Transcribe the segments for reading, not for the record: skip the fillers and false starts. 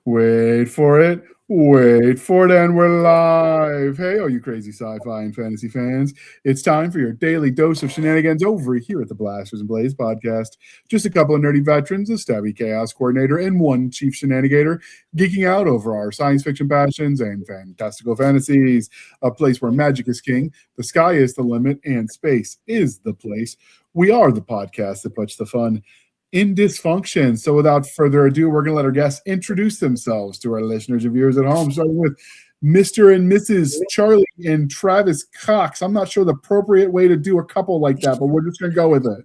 Wait for it. Wait for it, and we're live. Hey, all you crazy sci-fi and fantasy fans. It's time for your daily dose of shenanigans over here at the Blasters and Blaze podcast. Just a couple of nerdy veterans, a Stabby chaos coordinator, and one chief shenanigator geeking out over our science fiction passions and fantastical fantasies. A place where magic is king, the sky is the limit, and space is the place. We are the podcast that puts the fun in dysfunction. So without further ado, we're going to let our guests introduce themselves to our listeners and viewers at home, starting with Mr. and Mrs. Charlie and Travis Cox. I'm not sure the appropriate way to do a couple like that, but we're just going to go with it.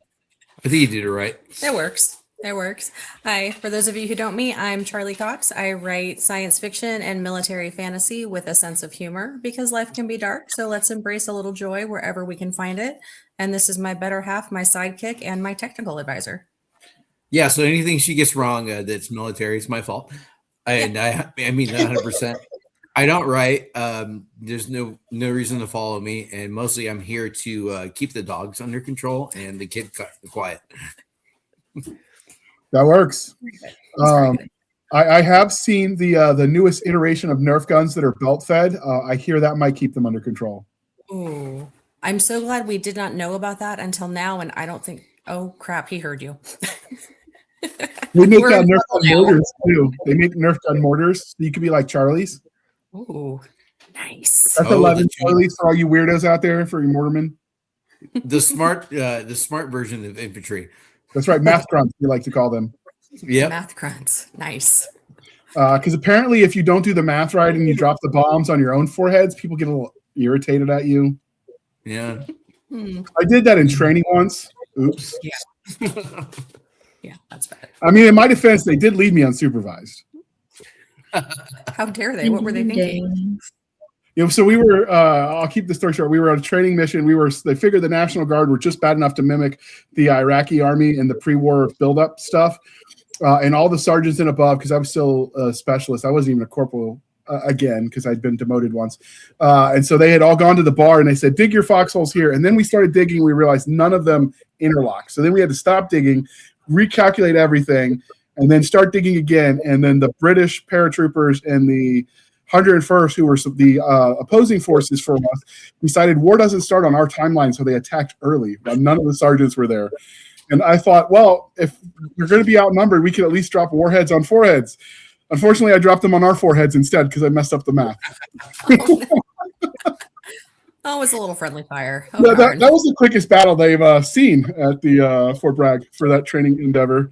I think you did it right. It works. It works. Hi, for those of you who don't me, I'm Charlie Cox. I write science fiction and military fantasy with a sense of humor because life can be dark. So let's embrace a little joy wherever we can find it. And this is my better half, my sidekick, and my technical advisor. Yeah, so anything she gets wrong that's military, it's my fault. And I mean 100%. I don't write. There's no reason to follow me, and mostly I'm here to keep the dogs under control and the kid quiet. That works. I have seen the newest iteration of Nerf guns that are belt fed. I hear that might keep them under control. Ooh, I'm so glad we did not know about that until now, and I don't think. Oh crap, he heard you. They make Nerf gun mortars too. They make Nerf gun mortars, so you could be like Charlie's. Ooh, nice. That's 11 Charlie's for all you weirdos out there, for your mortarmen. The smart version of infantry. That's right, math grunts, we like to call them. Yeah, Math grunts, nice. Because apparently, if you don't do the math right and you drop the bombs on your own foreheads, people get a little irritated at you. Yeah. I did that in training once. Oops. Yeah. Yeah, that's bad. I mean, in my defense, they did leave me unsupervised. How dare they? What were they thinking? So we were. I'll keep the story short. We were on a training mission. They figured the National Guard were just bad enough to mimic the Iraqi army and the pre-war buildup stuff, and all the sergeants and above. Because I was still a specialist. I wasn't even a corporal again because I'd been demoted once. And so they had all gone to the bar and they said, "Dig your foxholes here." And then we started digging. We realized none of them interlock. So then we had to stop digging, recalculate everything, and then start digging again. And then the British paratroopers and the 101st, who were the opposing forces for us, decided war doesn't start on our timeline, so they attacked early. But none of the sergeants were there. And I thought, well, if we're going to be outnumbered, we could at least drop warheads on foreheads. Unfortunately, I dropped them on our foreheads instead because I messed up the math. Oh, it's a little friendly fire. Oh, that was the quickest battle they've seen at the Fort Bragg for that training endeavor.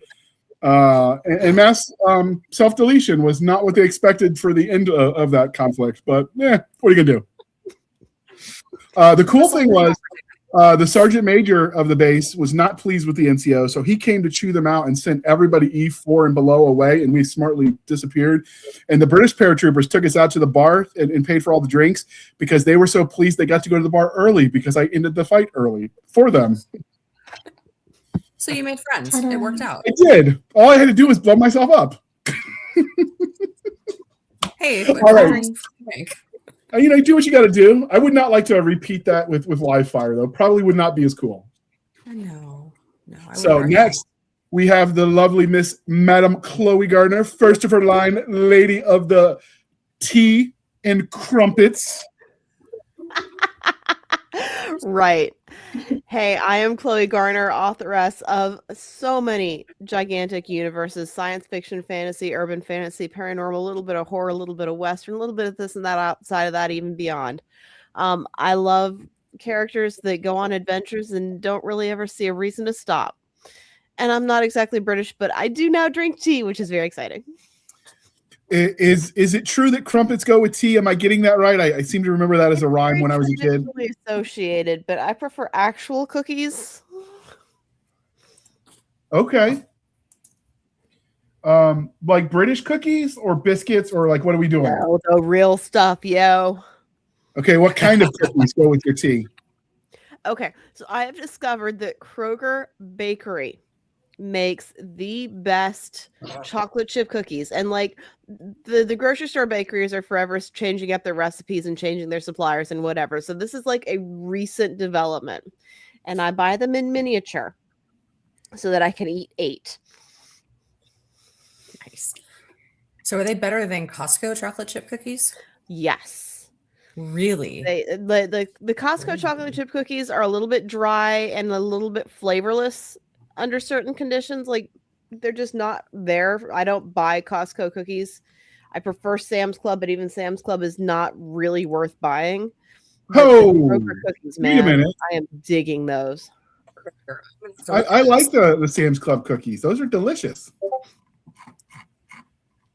And mass self-deletion was not what they expected for the end of that conflict. But, what are you going to do? The cool thing was the sergeant major of the base was not pleased with the NCO, so he came to chew them out and sent everybody E4 and below away, and we smartly disappeared. And the British paratroopers took us out to the bar and paid for all the drinks because they were so pleased they got to go to the bar early because I ended the fight early for them. So you made friends. It worked out. I did. All I had to do was blow myself up. Hey, all right. Do what you got to do. I would not like to repeat that with live fire, though. Probably would not be as cool. No. So next, we have the lovely Miss Madam Chloe Gardner, first of her line, lady of the tea and crumpets. Right. Hey, I am Chloe Garner, authoress of so many gigantic universes: science fiction, fantasy, urban fantasy, paranormal, a little bit of horror, a little bit of Western, a little bit of this and that outside of that, even beyond. I love characters that go on adventures and don't really ever see a reason to stop. And I'm not exactly British, but I do now drink tea, which is very exciting. Is it true that crumpets go with tea? Am I getting that right? I seem to remember that as a rhyme when I was a kid. Associated, but I prefer actual cookies. Okay. Like British cookies or biscuits, or like what are we doing? No, the real stuff, yo. Okay, what kind of cookies go with your tea? Okay, so I have discovered that Kroger Bakery makes the best chocolate chip cookies, and like the grocery store bakeries are forever changing up their recipes and changing their suppliers and whatever. So this is like a recent development, and I buy them in miniature so that I can eat 8. Nice. So are they better than Costco chocolate chip cookies? Yes. Really? The Costco chocolate chip cookies are a little bit dry and a little bit flavorless under certain conditions. Like they're just not there. I don't buy Costco cookies. I prefer Sam's Club, but even Sam's Club is not really worth buying. But the Oh, Kroger cookies, wait a man, minute. I am digging those. I like the Sam's Club cookies. Those are delicious.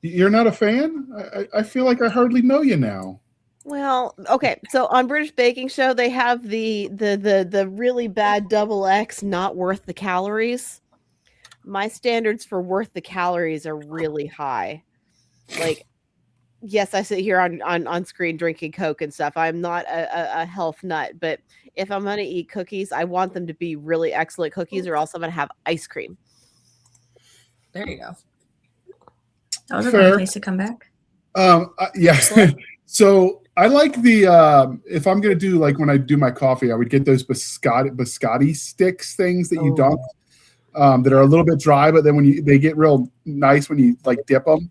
You're not a fan? I feel like I hardly know you now. Well, okay. So on British Baking Show, they have the really bad double X, not worth the calories. My standards for worth the calories are really high. Like, yes, I sit here on screen drinking Coke and stuff. I'm not a health nut, but if I'm going to eat cookies, I want them to be really excellent cookies, or else I'm going to have ice cream. There you go. That was a Fair. fun place to come back. Yeah. So I like the if I'm gonna do like when I do my coffee, I would get those biscotti sticks things that you dunk that are a little bit dry, but then they get real nice when you like dip them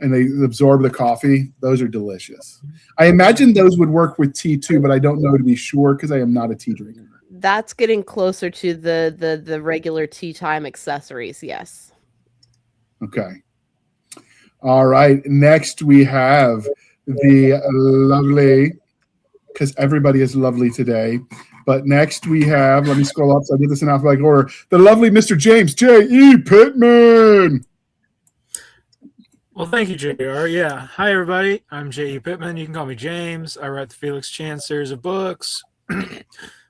and they absorb the coffee. Those are delicious. I imagine those would work with tea too, but I don't know to be sure because I am not a tea drinker. That's getting closer to the regular tea time accessories. Yes. Okay. All right. Next we have the lovely, because everybody is lovely today. But next we have, let me scroll up so I get this in alphabetical order, the lovely Mr. James J.E. Pittman. Well, thank you, JR. Yeah. Hi, everybody. I'm J.E. Pittman. You can call me James. I write the Felix Chan series of books,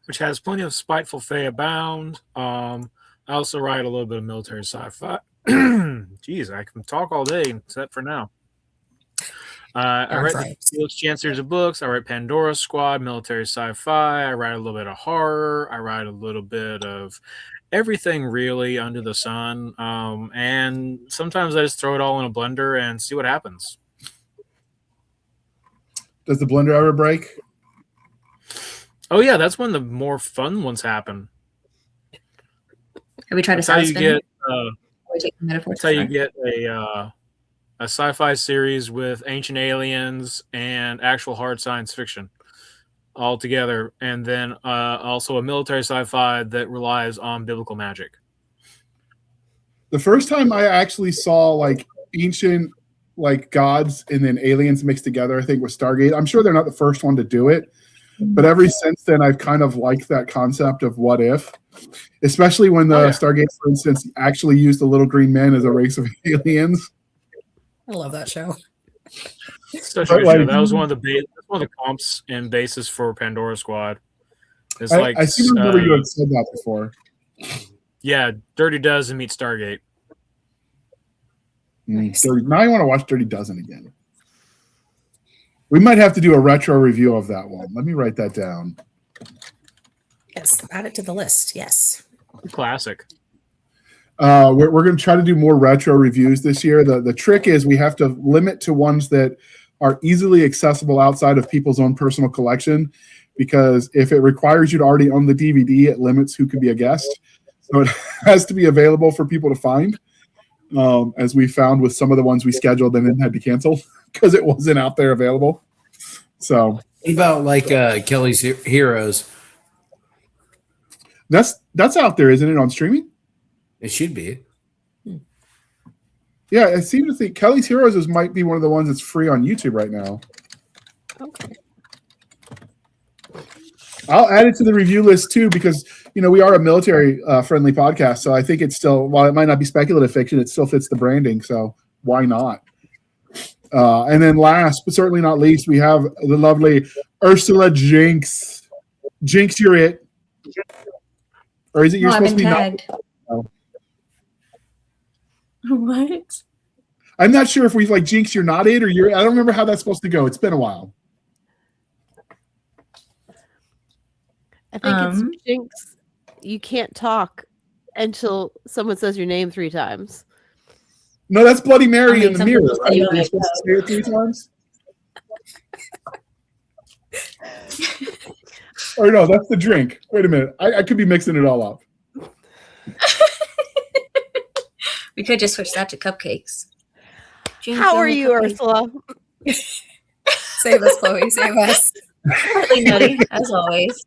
which has plenty of spiteful fae abound. I also write a little bit of military sci-fi. Jeez, I can talk all day, except for now. I write the Felix Chan series of books. I write Pandora Squad, military sci-fi. I write a little bit of horror. I write a little bit of everything really under the sun. And sometimes I just throw it all in a blender and see what happens. Does the blender ever break? Oh, yeah, that's when the more fun ones happen. Have we tried That's to how you get that's how you get get a sci-fi series with ancient aliens and actual hard science fiction all together, and then also a military sci-fi that relies on biblical magic. The first time I actually saw like ancient like gods and then aliens mixed together, I think was Stargate. I'm sure they're not the first one to do it, but ever since then I've kind of liked that concept of what if, especially when the Stargate, for instance, actually used the little green men as a race of aliens. I love that show. Such a good show. That was one of the comps and basis for Pandora Squad. It's I seem to remember you had said that before. Yeah, Dirty Dozen meets Stargate. Nice. Now I want to watch Dirty Dozen again. We might have to do a retro review of that one. Let me write that down. Yes, add it to the list. Yes. Classic. We're going to try to do more retro reviews this year. The trick is we have to limit to ones that are easily accessible outside of people's own personal collection, because if it requires you to already own the DVD, it limits who can be a guest. So it has to be available for people to find, as we found with some of the ones we scheduled and then had to cancel because it wasn't out there available. So what about like Kelly's Heroes? That's out there, isn't it, on streaming? It should be. Yeah, I seem to think Kelly's Heroes might be one of the ones that's free on YouTube right now. Okay. I'll add it to the review list too, because we are a military friendly podcast, so I think it's still, while it might not be speculative fiction, it still fits the branding. So why not? And then last but certainly not least, we have the lovely Ursula Jinx. Jinx, you're it. Or is it you're supposed to be tagged. not? What? I'm not sure if we've like Jinx, you're not it, or you're. I don't remember how that's supposed to go. It's been a while. I think it's Jinx. You can't talk until someone says your name 3 times. No, that's Bloody Mary in the some mirror. people Right? say You're like supposed to say it 3 times. Or no, that's the drink. Wait a minute. I could be mixing it all up. We could just switch that to cupcakes. James, How you are only you, cook me Ursula? Save us, Chloe. Save us. Slightly nutty, as always.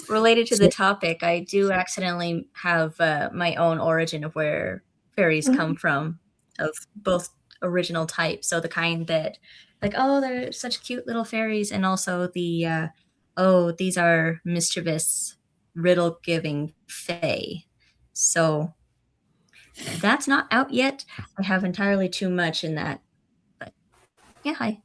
Related to the topic, I do accidentally have my own origin of where fairies come from, of both original types. So the kind that, like, oh, they're such cute little fairies, and also the, oh, these are mischievous, riddle-giving fae. So that's not out yet. I have entirely too much in that. But yeah, hi.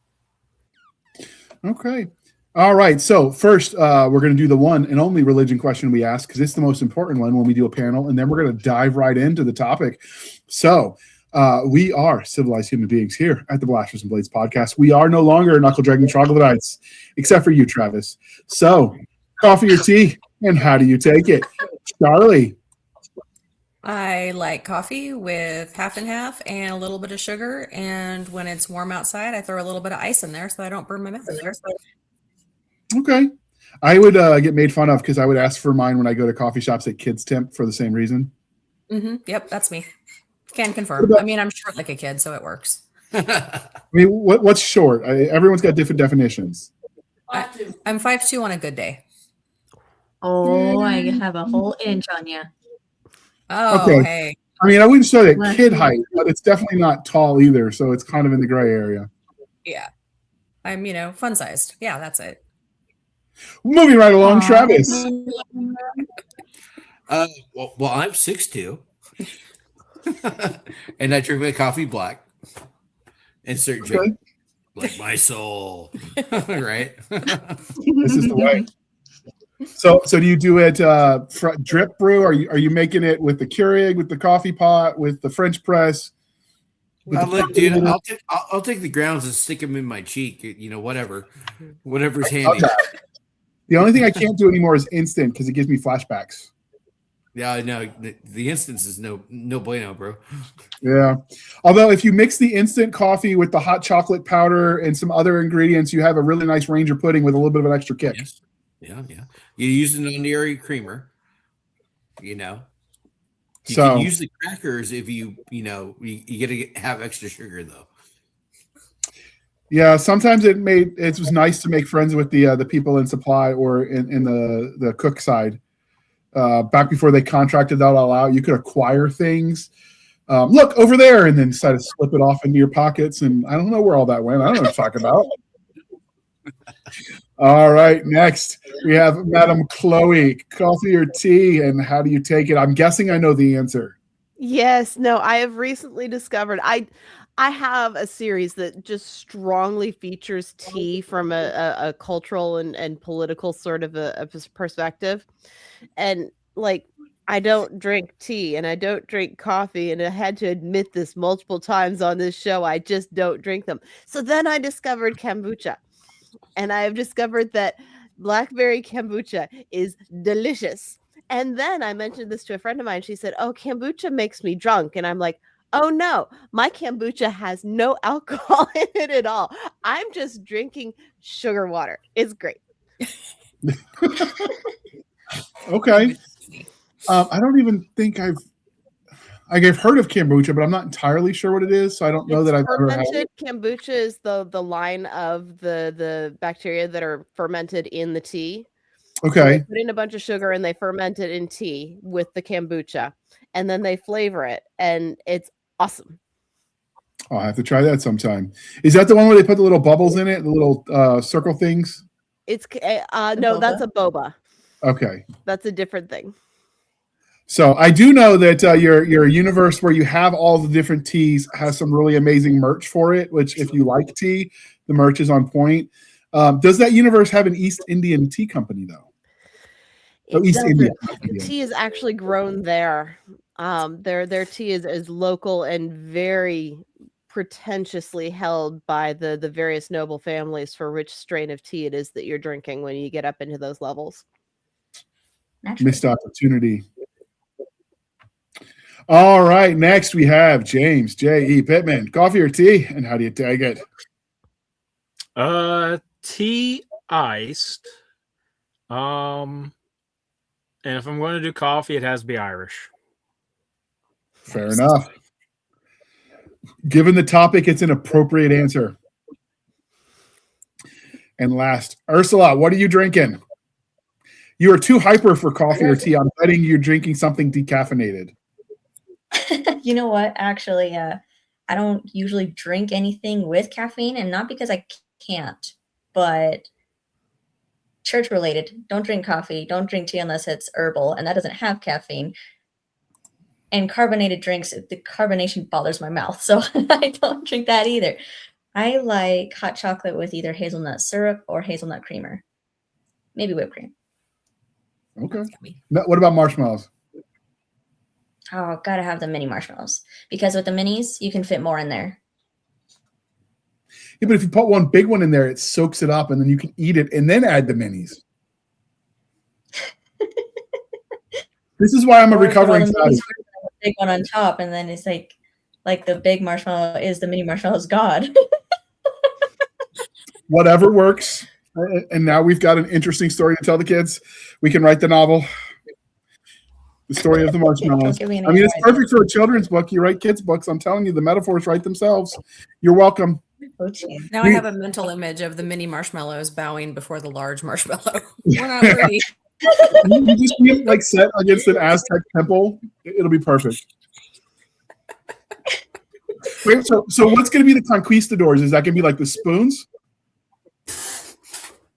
Okay. All right. So first, we're going to do the one and only religion question we ask because it's the most important one when we do a panel, and then we're going to dive right into the topic. So we are civilized human beings here at the Blasters and Blades podcast. We are no longer knuckle dragging troglodytes, except for you, Travis. So coffee or tea, and how do you take it, Charlie? I like coffee with half and half and a little bit of sugar. And when it's warm outside, I throw a little bit of ice in there so I don't burn my mouth. Okay. I would get made fun of because I would ask for mine when I go to coffee shops at Kids Temp for the same reason. Yep, that's me. Can confirm. I mean, I'm short like a kid, so it works. I mean, what's short? Everyone's got different definitions. I'm 5'2" on a good day. Oh, I have a whole inch on you. Oh, Okay. hey. I mean, I wouldn't say that Well, kid height, but it's definitely not tall either. So it's kind of in the gray area. Yeah. I'm, fun sized. Yeah, that's it. Moving right along, Aw. Travis. Well, I'm 6'2", and I drink my coffee black. Insert Okay. drink like my soul, right? This is the way. So do you do it drip brew? Are you making it with the Keurig, with the coffee pot, with the French press? Look, dude, I'll take the grounds and stick them in my cheek. Whatever's handy. Okay. The only thing I can't do anymore is instant because it gives me flashbacks. Yeah, no, the instance is no bueno, bro. Yeah. Although if you mix the instant coffee with the hot chocolate powder and some other ingredients, you have a really nice Ranger pudding with a little bit of an extra kick. Yes. Yeah. You use an non-dairy creamer. You can use the crackers if you got to have extra sugar though. Yeah, sometimes it was nice to make friends with the people in supply or in the cook side. Back before they contracted that all out, you could acquire things. Look over there, and then decide to slip it off into your pockets. And I don't know where all that went. I don't know what you're talking about. All right, next we have Madam Chloe. Coffee or tea, and how do you take it? I'm guessing I know the answer. Yes, no, I have recently discovered I have a series that just strongly features tea from a cultural and political sort of a perspective. And like, I don't drink tea and I don't drink coffee, and I had to admit this multiple times on this show. I just don't drink them. So then I discovered kombucha, and I have discovered that blackberry kombucha is delicious. And then I mentioned this to a friend of mine. She said, "Oh, kombucha makes me drunk." And I'm like, "Oh no, my kombucha has no alcohol in it at all. I'm just drinking sugar water. It's great." Okay. I don't even think I've heard of kombucha, but I'm not entirely sure what it is. So I don't know that I've ever had Fermented it. kombucha is the line of the bacteria that are fermented in the tea. So they Okay. put in a bunch of sugar and they ferment it in tea with the kombucha, and then they flavor it, and it's awesome. I'll have to try that sometime. Is that the one where they put the little bubbles in it, the little circle things? It's no, that's a boba. Okay. That's a different thing. So I do know that your universe where you have all the different teas has some really amazing merch for it, which if you like tea, the merch is on point. Does that universe have an East Indian tea company though? It East doesn't. India. The tea is actually grown there. Their tea is local and very pretentiously held by the various noble families for which strain of tea it is that you're drinking when you get up into those levels. Missed opportunity. All right, next we have James J.E. Pittman. Coffee or tea, and how do you take it? Tea iced. And if I'm going to do coffee, it has to be Irish. Fair enough. Given the topic, it's an appropriate answer. And last, Ursula, what are you drinking? You are too hyper for coffee or tea. I'm betting you're drinking something decaffeinated. You know what? Actually, I don't usually drink anything with caffeine, and not because I can't, but church related. Don't drink coffee. Don't drink tea unless it's herbal, and that doesn't have caffeine. And carbonated drinks, the carbonation bothers my mouth, so I don't drink that either. I like hot chocolate with either hazelnut syrup or hazelnut creamer, maybe whipped cream. Okay. What about marshmallows? Oh, gotta have the mini marshmallows, because with the minis, you can fit more in there. Yeah, but if you put one big one in there, it soaks it up, and then you can eat it and then add the minis. This is why I'm a recovering fatty. Big one on top, and then it's like the big marshmallow is the mini marshmallow's god. Whatever works. And now we've got an interesting story to tell the kids. We can write the novel. The story of the marshmallows. I mean, it's perfect for a children's book. You write kids' books. I'm telling you, the metaphors write themselves. You're welcome. Now I have a mental image of the mini marshmallows bowing before the large marshmallow. We're not ready. You just be like set against an Aztec temple. It'll be perfect. Wait, so what's going to be the conquistadors? Is that going to be like the spoons?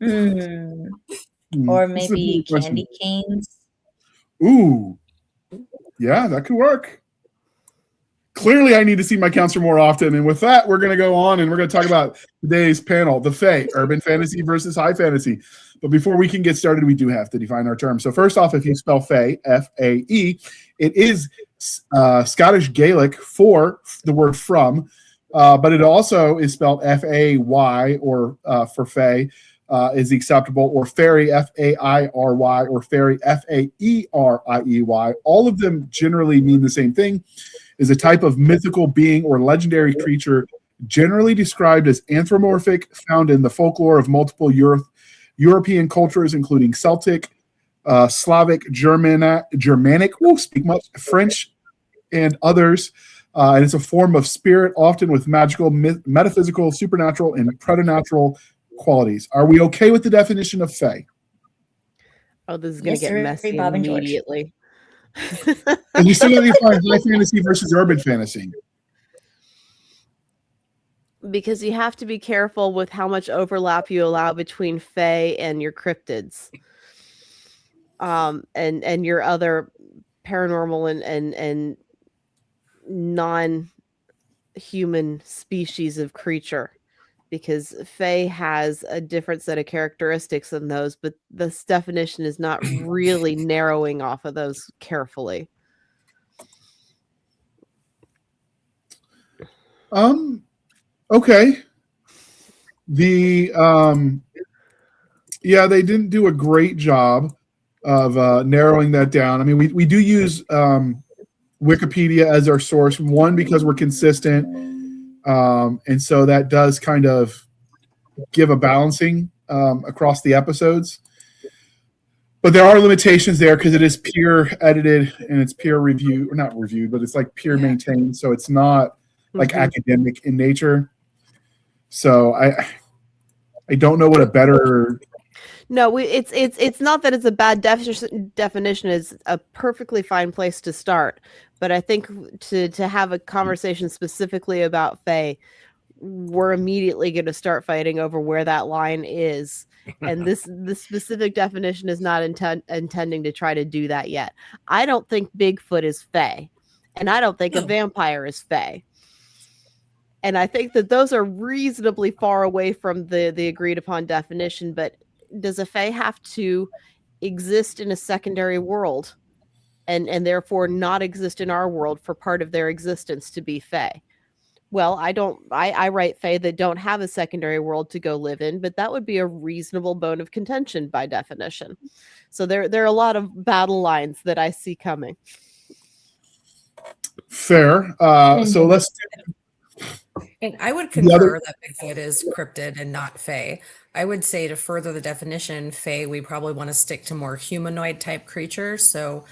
Or maybe candy canes. Ooh. Yeah, that could work. Clearly, I need to see my counselor more often. And with that, we're going to go on and we're going to talk about today's panel, the Fae, urban fantasy versus high fantasy. But before we can get started, we do have to define our term. So first off, if you spell Fae, F-A-E, it is Scottish Gaelic for the word from, but it also is spelled F-A-Y or for Fae is acceptable, or fairy, F-A-I-R-Y, or fairy, F-A-E-R-I-E-Y. All of them generally mean the same thing, is a type of mythical being or legendary creature generally described as anthropomorphic, found in the folklore of multiple European cultures, including Celtic, Slavic, Germanic, French, and others. And it's a form of spirit, often with magical, metaphysical, supernatural, and preternatural qualities. Are we okay with the definition of Fae? Oh, this is going to get messy Bob and immediately. And you still got to define high fantasy versus urban fantasy. Because you have to be careful with how much overlap you allow between Fae and your cryptids, and your other paranormal and non-human species of creature. Because Fae has a different set of characteristics than those, but this definition is not really narrowing off of those carefully. Okay. They didn't do a great job of narrowing that down. I mean, we do use Wikipedia as our source, one, because we're consistent. And so that does kind of give a balancing across the episodes. But there are limitations there because it is peer edited and it's peer reviewed, or not reviewed, but it's like peer maintained. So it's not like academic in nature. So I don't know what a better. No, it's not that it's a bad definition. Is a perfectly fine place to start. But I think to have a conversation specifically about Fae, we're immediately going to start fighting over where that line is. And this specific definition is not intending to try to do that yet. I don't think Bigfoot is Fae. And I don't think a vampire is Fae. And I think that those are reasonably far away from the agreed upon definition. But does a Fae have to exist in a secondary world and therefore not exist in our world for part of their existence to be Fae? Well, I write Fae that don't have a secondary world to go live in, but that would be a reasonable bone of contention by definition. So there are a lot of battle lines that I see coming. Fair. So let's. And I would concur that Bigfoot is cryptid and not Fae. I would say to further the definition, Fae, we probably want to stick to more humanoid type creatures. So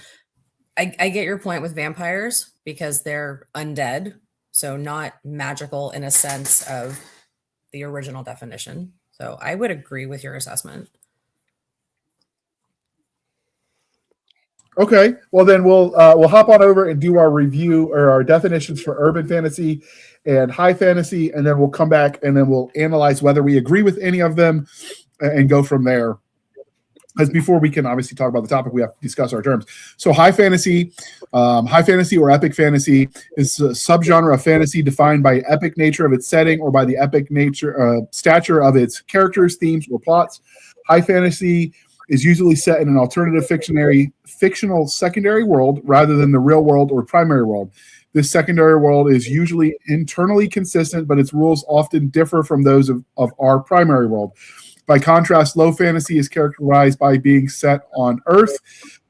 I get your point with vampires because they're undead. So not magical in a sense of the original definition. So I would agree with your assessment. Okay, well then we'll hop on over and do our review or our definitions for urban fantasy and high fantasy, and then we'll come back and then we'll analyze whether we agree with any of them and go from there. Because before we can obviously talk about the topic, we have to discuss our terms. So high fantasy or epic fantasy is a subgenre of fantasy defined by epic nature of its setting or by the epic stature of its characters, themes, or plots. High fantasy is usually set in an alternative fictional secondary world rather than the real world or primary world. This secondary world is usually internally consistent, but its rules often differ from those of our primary world. By contrast, low fantasy is characterized by being set on Earth,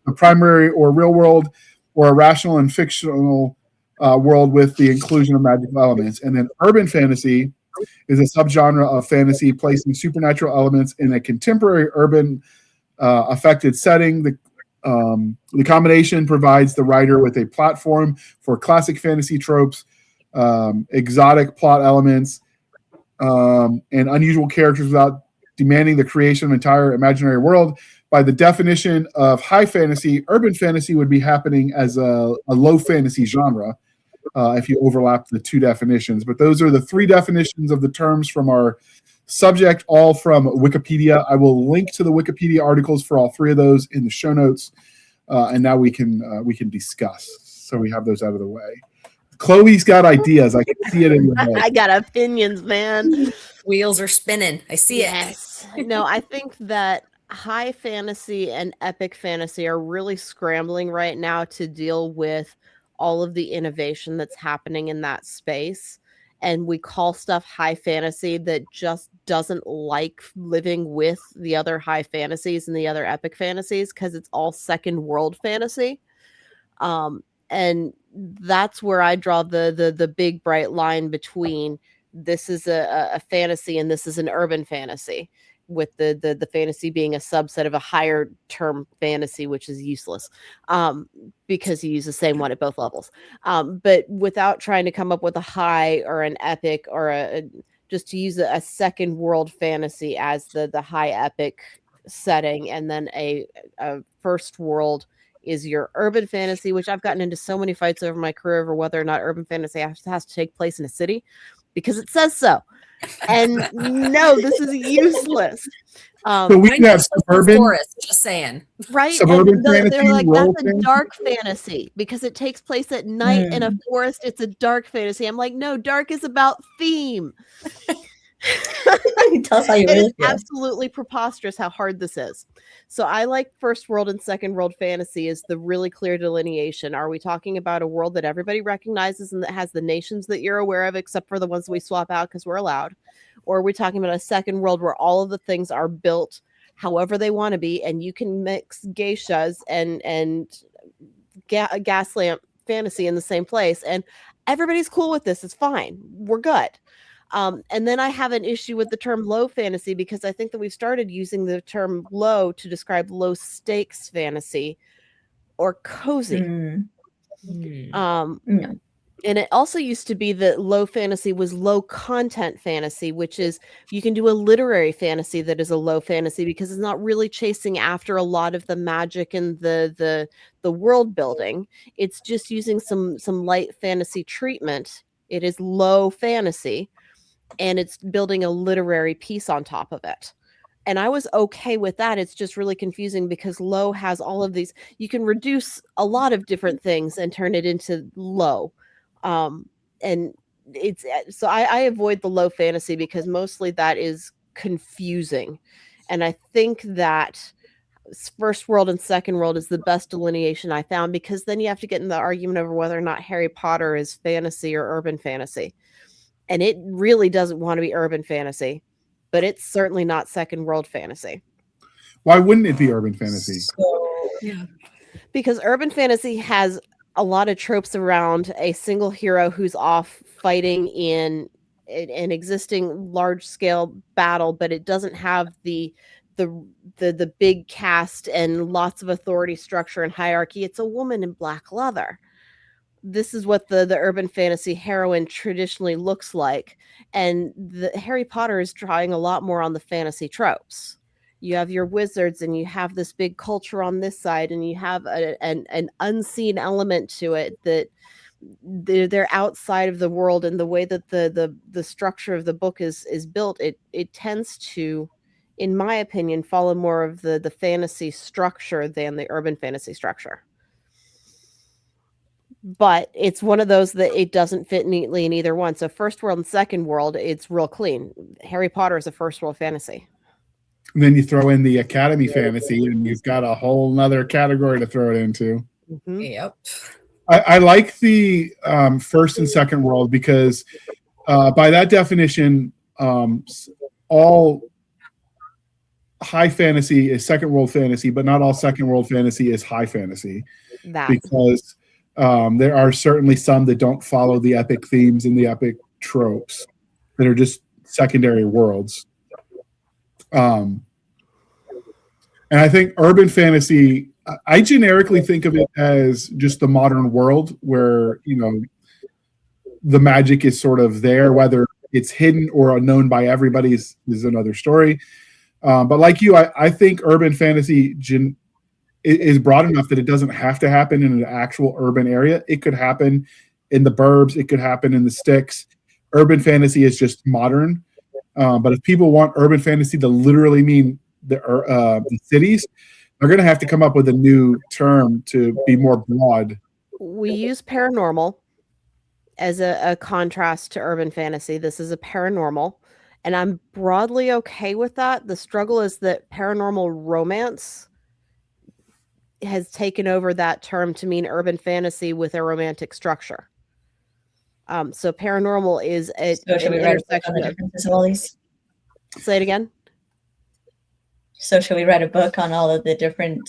the primary or real world, or a rational and fictional world with the inclusion of magical elements. And then urban fantasy is a subgenre of fantasy placing supernatural elements in a contemporary urban affected setting. The combination provides the writer with a platform for classic fantasy tropes, exotic plot elements, and unusual characters without demanding the creation of an entire imaginary world. By the definition of high fantasy, urban fantasy would be happening as a low fantasy genre if you overlap the two definitions. But those are the three definitions of the terms from our subject, all from Wikipedia. I will link to the Wikipedia articles for all three of those in the show notes, and now we can discuss. So we have those out of the way. Chloe's got ideas. I can see it in your head. I got opinions, man. Wheels are spinning. I see Yes. No, I think that high fantasy and epic fantasy are really scrambling right now to deal with all of the innovation that's happening in that space. And we call stuff high fantasy that just doesn't like living with the other high fantasies and the other epic fantasies because it's all second world fantasy. And that's where I draw the big bright line between this is a fantasy and this is an urban fantasy, with the fantasy being a subset of a higher term fantasy, which is useless because you use the same one at both levels. But without trying to come up with a high or an epic or just to use a second world fantasy as the high epic setting, and then a first world is your urban fantasy, which I've gotten into so many fights over my career over whether or not urban fantasy has to take place in a city because it says so. And no, this is useless. So we can have suburban forest, just saying. Right? Suburban fantasy, they're like, rural that's a dark fantasy because it takes place at night in a forest. It's a dark fantasy. I'm like, no, dark is about theme. Tell us how you It really is feel. absolutely preposterous how hard this is. So I like first world and second world fantasy is the really clear delineation. Are we talking about a world that everybody recognizes and that has the nations that you're aware of, except for the ones that we swap out because we're allowed? Or are we talking about a second world where all of the things are built however they want to be, and you can mix geishas and gas lamp fantasy in the same place, and everybody's cool with this? It's fine. We're good. And then I have an issue with the term low fantasy because I think that we've started using the term low to describe low stakes fantasy or cozy. No. And it also used to be that low fantasy was low content fantasy, which is you can do a literary fantasy that is a low fantasy because it's not really chasing after a lot of the magic and the world building. It's just using some light fantasy treatment. It is low fantasy, and it's building a literary piece on top of it. And I was okay with that. It's just really confusing because low has all of these. You can reduce a lot of different things and turn it into low. And it's so I avoid the low fantasy because mostly that is confusing. And I think that first world and second world is the best delineation I found, because then you have to get in the argument over whether or not Harry Potter is fantasy or urban fantasy. And it really doesn't want to be urban fantasy, but it's certainly not second world fantasy. Why wouldn't it be urban fantasy? Yeah. Because urban fantasy has a lot of tropes around a single hero who's off fighting in an existing large scale battle, but it doesn't have the big cast and lots of authority structure and hierarchy. It's a woman in black leather. this is what the urban fantasy heroine traditionally looks like. And the Harry Potter is drawing a lot more on the fantasy tropes. You have your wizards and you have this big culture on this side, and you have an unseen element to it that they're outside of the world, and the way that the structure of the book is built, it tends to, in my opinion, follow more of the fantasy structure than the urban fantasy structure. But it's one of those that it doesn't fit neatly in either one. So first world and second world, it's real clean. Harry Potter is a first world fantasy. And then you throw in the academy fantasy, and you've got a whole nother category to throw it into. Mm-hmm. Yep. I like the first and second world because by that definition, all high fantasy is second world fantasy, but not all second world fantasy is high fantasy. Because there are certainly some that don't follow the epic themes and the epic tropes that are just secondary worlds. And I think urban fantasy, I generically think of it as just the modern world where, the magic is sort of there, whether it's hidden or unknown by everybody is another story. But like you, I think urban fantasy is broad enough that it doesn't have to happen in an actual urban area. It could happen in the burbs. It could happen in the sticks. Urban fantasy is just modern. But if people want urban fantasy to literally mean the cities, they're going to have to come up with a new term to be more broad. We use paranormal as a contrast to urban fantasy. This is a paranormal, and I'm broadly okay with that. The struggle is that paranormal romance has taken over that term to mean urban fantasy with a romantic structure. So paranormal is an intersection of differences of all these. Say it again. So should we write a book on all of the different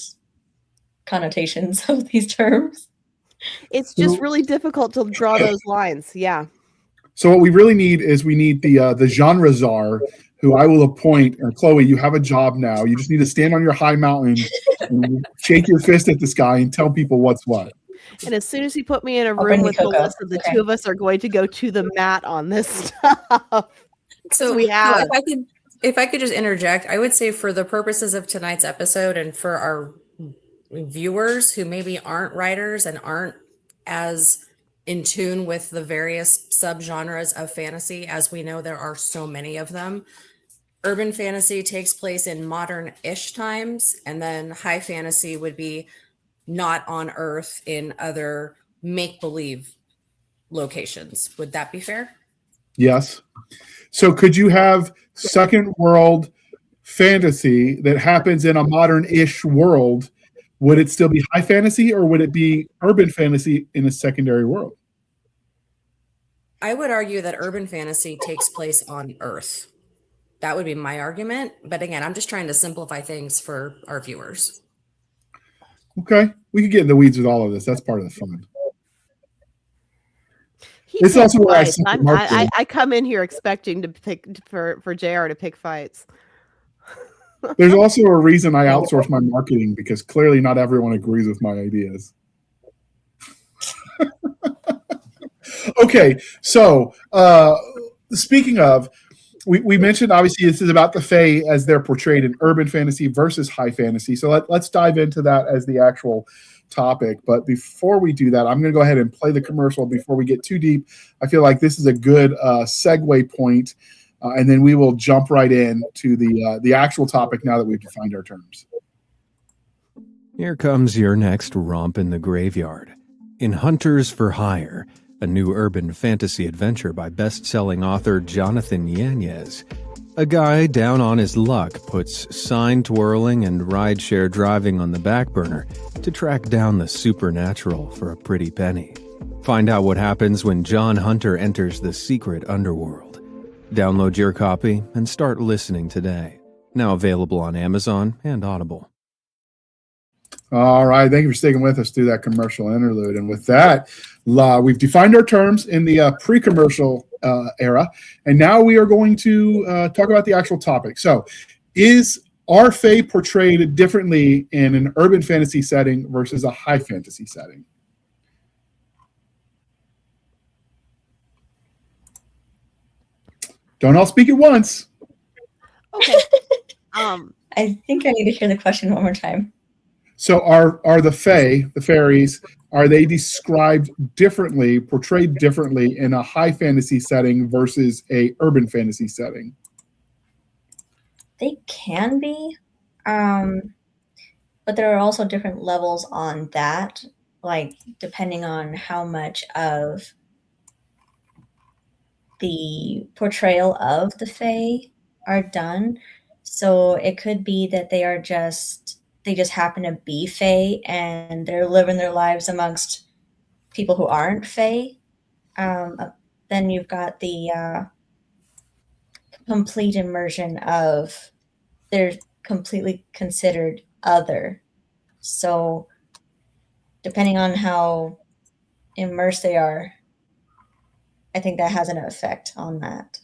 connotations of these terms? It's just really difficult to draw those lines. Yeah. So what we really need is the genre czar, who I will appoint. Chloe, you have a job now. You just need to stand on your high mountain and shake your fist at the sky and tell people what's what. And as soon as you put me in a room with Melissa, the two of us are going to go to the mat on this stuff. So we have. If I could just interject, I would say for the purposes of tonight's episode and for our viewers who maybe aren't writers and aren't as in tune with the various subgenres of fantasy, as we know there are so many of them, urban fantasy takes place in modern-ish times, and then high fantasy would be not on Earth in other make-believe locations. Would that be fair? Yes. So could you have second world fantasy that happens in a modern-ish world? Would it still be high fantasy, or would it be urban fantasy in a secondary world? I would argue that urban fantasy takes place on Earth. That would be my argument. But again, I'm just trying to simplify things for our viewers. Okay. We could get in the weeds with all of this. That's part of the fun. It's also where I come in here expecting to pick for JR to pick fights. There's also a reason I outsource my marketing, because clearly not everyone agrees with my ideas. Okay, so speaking of, we mentioned obviously this is about the Fae as they're portrayed in urban fantasy versus high fantasy. So let's dive into that as the actual topic. But before we do that, I'm going to go ahead and play the commercial before we get too deep. I feel like this is a good segue point, and then we will jump right in to the actual topic now that we've defined our terms. Here comes your next romp in the graveyard. In Hunters for Hire, a new urban fantasy adventure by best-selling author Jonathan Yanez. A guy down on his luck puts sign twirling and rideshare driving on the back burner to track down the supernatural for a pretty penny. Find out what happens when John Hunter enters the secret underworld. Download your copy and start listening today. Now available on Amazon and Audible. All right. Thank you for sticking with us through that commercial interlude. And with that, we've defined our terms in the pre-commercial era. And now we are going to talk about the actual topic. So are Fae portrayed differently in an urban fantasy setting versus a high fantasy setting? Don't all speak at once. Okay. I think I need to hear the question one more time. So are the Fae, the fairies, are they described differently, portrayed differently in a high fantasy setting versus a urban fantasy setting? They can be, but there are also different levels on that, like depending on how much of the portrayal of the Fae are done. So it could be that they just happen to be Fae and they're living their lives amongst people who aren't Fae. Then you've got the complete immersion of they're completely considered other. So depending on how immersed they are, I think that has an effect on that.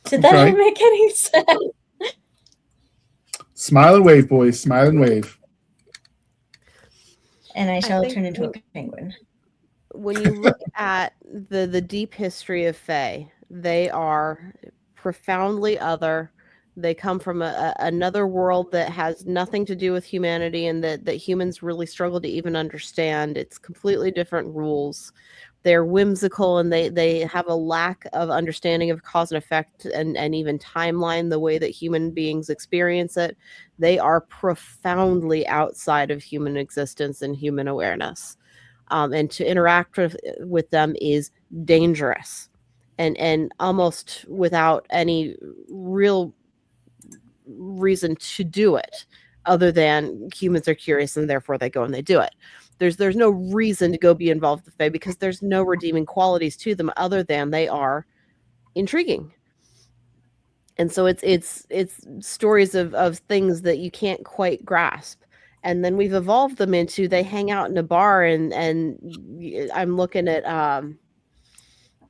Did that Okay. even make any sense? Smile and wave, boys. Smile and wave. And I shall think turn into a penguin. when you look at the deep history of Fae, they are profoundly other. They come from another world that has nothing to do with humanity and that humans really struggle to even understand. It's completely different rules. They're whimsical and they have a lack of understanding of cause and effect and even timeline, the way that human beings experience it. They are profoundly outside of human existence and human awareness. And to interact with them is dangerous and almost without any real reason to do it other than humans are curious and therefore they go and they do it. There's no reason to go be involved with the Fae because there's no redeeming qualities to them other than they are intriguing. And so it's stories of things that you can't quite grasp. And then we've evolved them into they hang out in a bar and I'm looking at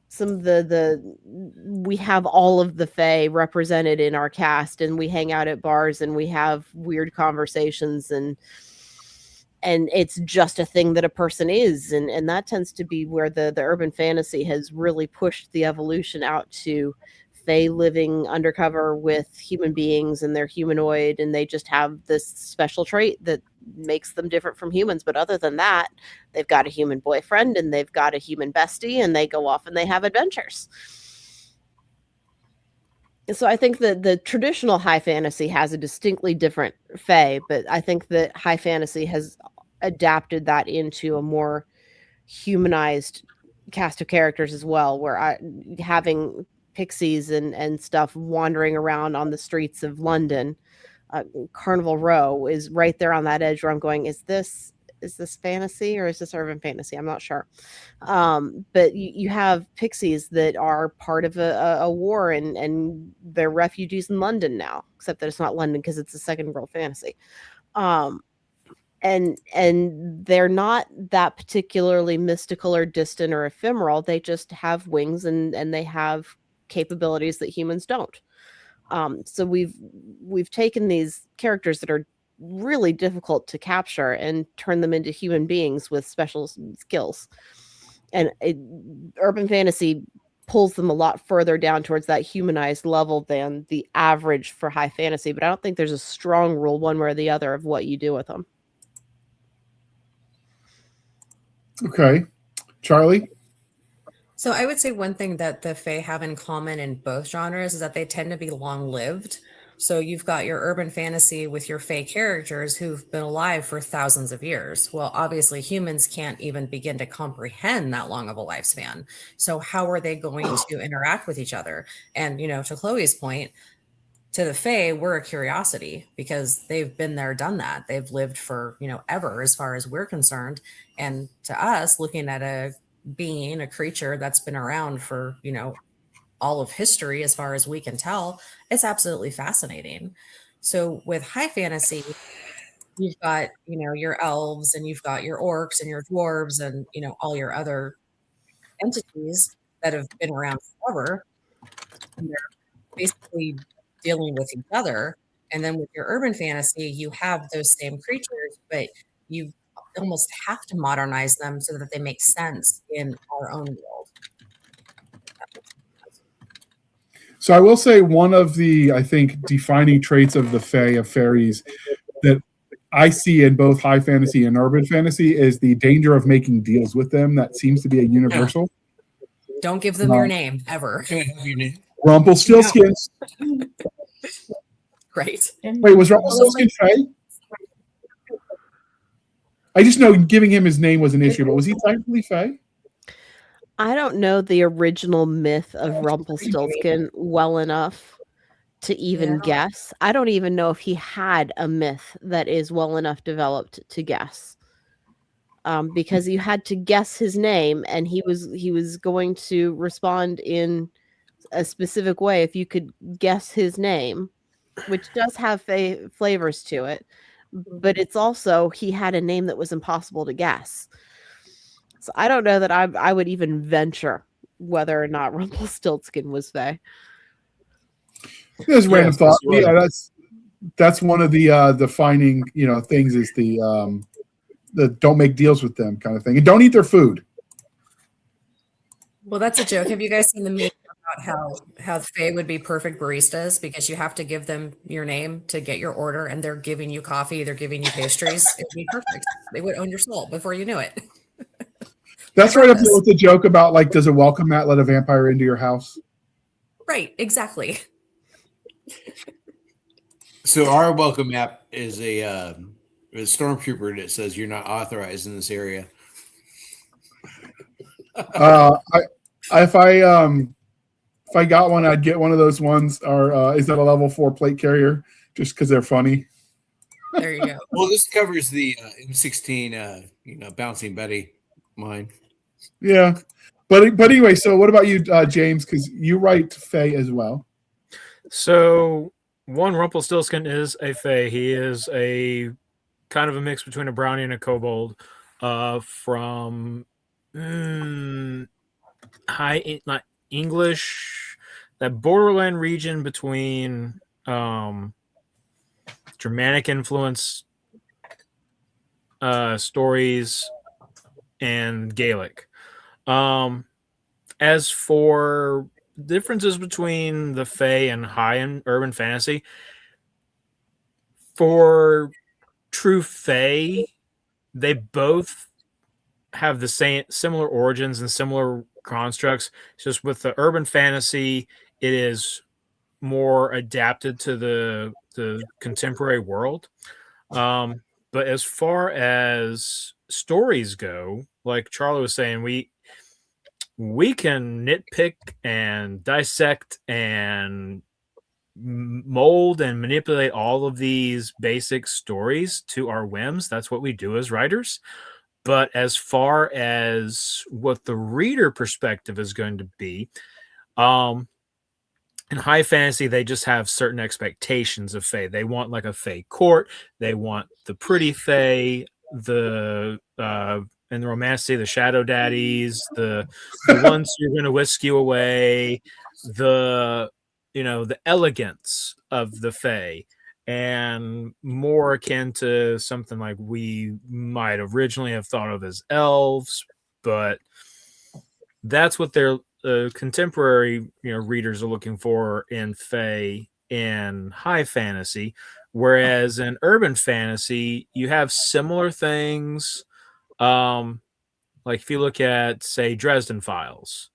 some of the we have all of the Fae represented in our cast and we hang out at bars and we have weird conversations and it's just a thing that a person is and that tends to be where the urban fantasy has really pushed the evolution out to Fae living undercover with human beings and they're humanoid and they just have this special trait that makes them different from humans. But other than that, they've got a human boyfriend and they've got a human bestie and they go off and they have adventures. So I think that the traditional high fantasy has a distinctly different Fae, but I think that high fantasy has adapted that into a more humanized cast of characters as well, where having pixies and stuff wandering around on the streets of London, Carnival Row is right there on that edge where I'm going, is this fantasy or is this urban fantasy? I'm not sure. But you have pixies that are part of a war and they're refugees in London now, except that it's not London because it's a second world fantasy. And they're not that particularly mystical or distant or ephemeral. They just have wings and they have capabilities that humans don't. So we've taken these characters that are really difficult to capture and turn them into human beings with special skills. And urban fantasy pulls them a lot further down towards that humanized level than the average for high fantasy. But I don't think there's a strong rule one way or the other of what you do with them. Okay. Charlie? So I would say one thing that the Fae have in common in both genres is that they tend to be long-lived. So you've got your urban fantasy with your Fae characters who've been alive for thousands of years. Well, obviously humans can't even begin to comprehend that long of a lifespan. So how are they going to interact with each other? And, to Chloe's point, to the Fae, we're a curiosity because they've been there, done that. They've lived for, ever as far as we're concerned. And to us, looking at a creature that's been around for, all of history, as far as we can tell, it's absolutely fascinating. So with high fantasy, you've got, your elves and you've got your orcs and your dwarves and, all your other entities that have been around forever. And they're basically dealing with each other. And then with your urban fantasy, you have those same creatures, but you almost have to modernize them so that they make sense in our own world. So I will say one of the, I think, defining traits of the Fae of fairies that I see in both high fantasy and urban fantasy is the danger of making deals with them. That seems to be a universal. Don't give them your name ever. Can I have your name? Rumpelstiltskin. Right. Wait, was Rumpelstiltskin Fae? I just know giving him his name was an issue, but was he technically Fae? I don't know the original myth of Rumpelstiltskin well enough to even guess. I don't even know if he had a myth that is well enough developed to guess. Because you had to guess his name, and he was going to respond in a specific way if you could guess his name, which does have flavors to it. But it's also, he had a name that was impossible to guess. So I don't know that I would even venture whether or not Rumpelstiltskin was Fae. There's random thought. Yeah, that's one of the defining things is the don't make deals with them kind of thing, and don't eat their food. Well, that's a joke. Have you guys seen the meme about how Fae would be perfect baristas because you have to give them your name to get your order, and they're giving you coffee, they're giving you pastries. It would be perfect. They would own your soul before you knew it. That's right up there with the joke about, like, does a welcome mat let a vampire into your house? Right, exactly. So our welcome map is a stormtrooper that says you're not authorized in this area. If I got one, I'd get one of those ones. Or is that a level 4 plate carrier? Just because they're funny. There you go. Well, this covers the M16, bouncing Betty mine. Yeah, but anyway. So what about you, James? Because you write Fae as well. So one, Rumpelstiltskin is a Fae. He is a kind of a mix between a brownie and a kobold, from not English, that borderland region between Germanic influence stories and Gaelic. As for differences between the Fae and high and urban fantasy, for true Fae, they both have the same similar origins and similar constructs. It's just with the urban fantasy, it is more adapted to the contemporary world. But as far as stories go, like Charlie was saying, we can nitpick and dissect and mold and manipulate all of these basic stories to our whims. That's what we do as writers. But as far as what the reader perspective is going to be, in high fantasy, they just have certain expectations of Fae. They want like a Fae court. They want the pretty Fae, in the romance, the shadow daddies, the ones who are going to whisk you away, the elegance of the Fae, and more akin to something like we might originally have thought of as elves, but that's what their contemporary readers are looking for in Fae in high fantasy. Whereas in urban fantasy, you have similar things. Like if you look at, say, Dresden Files,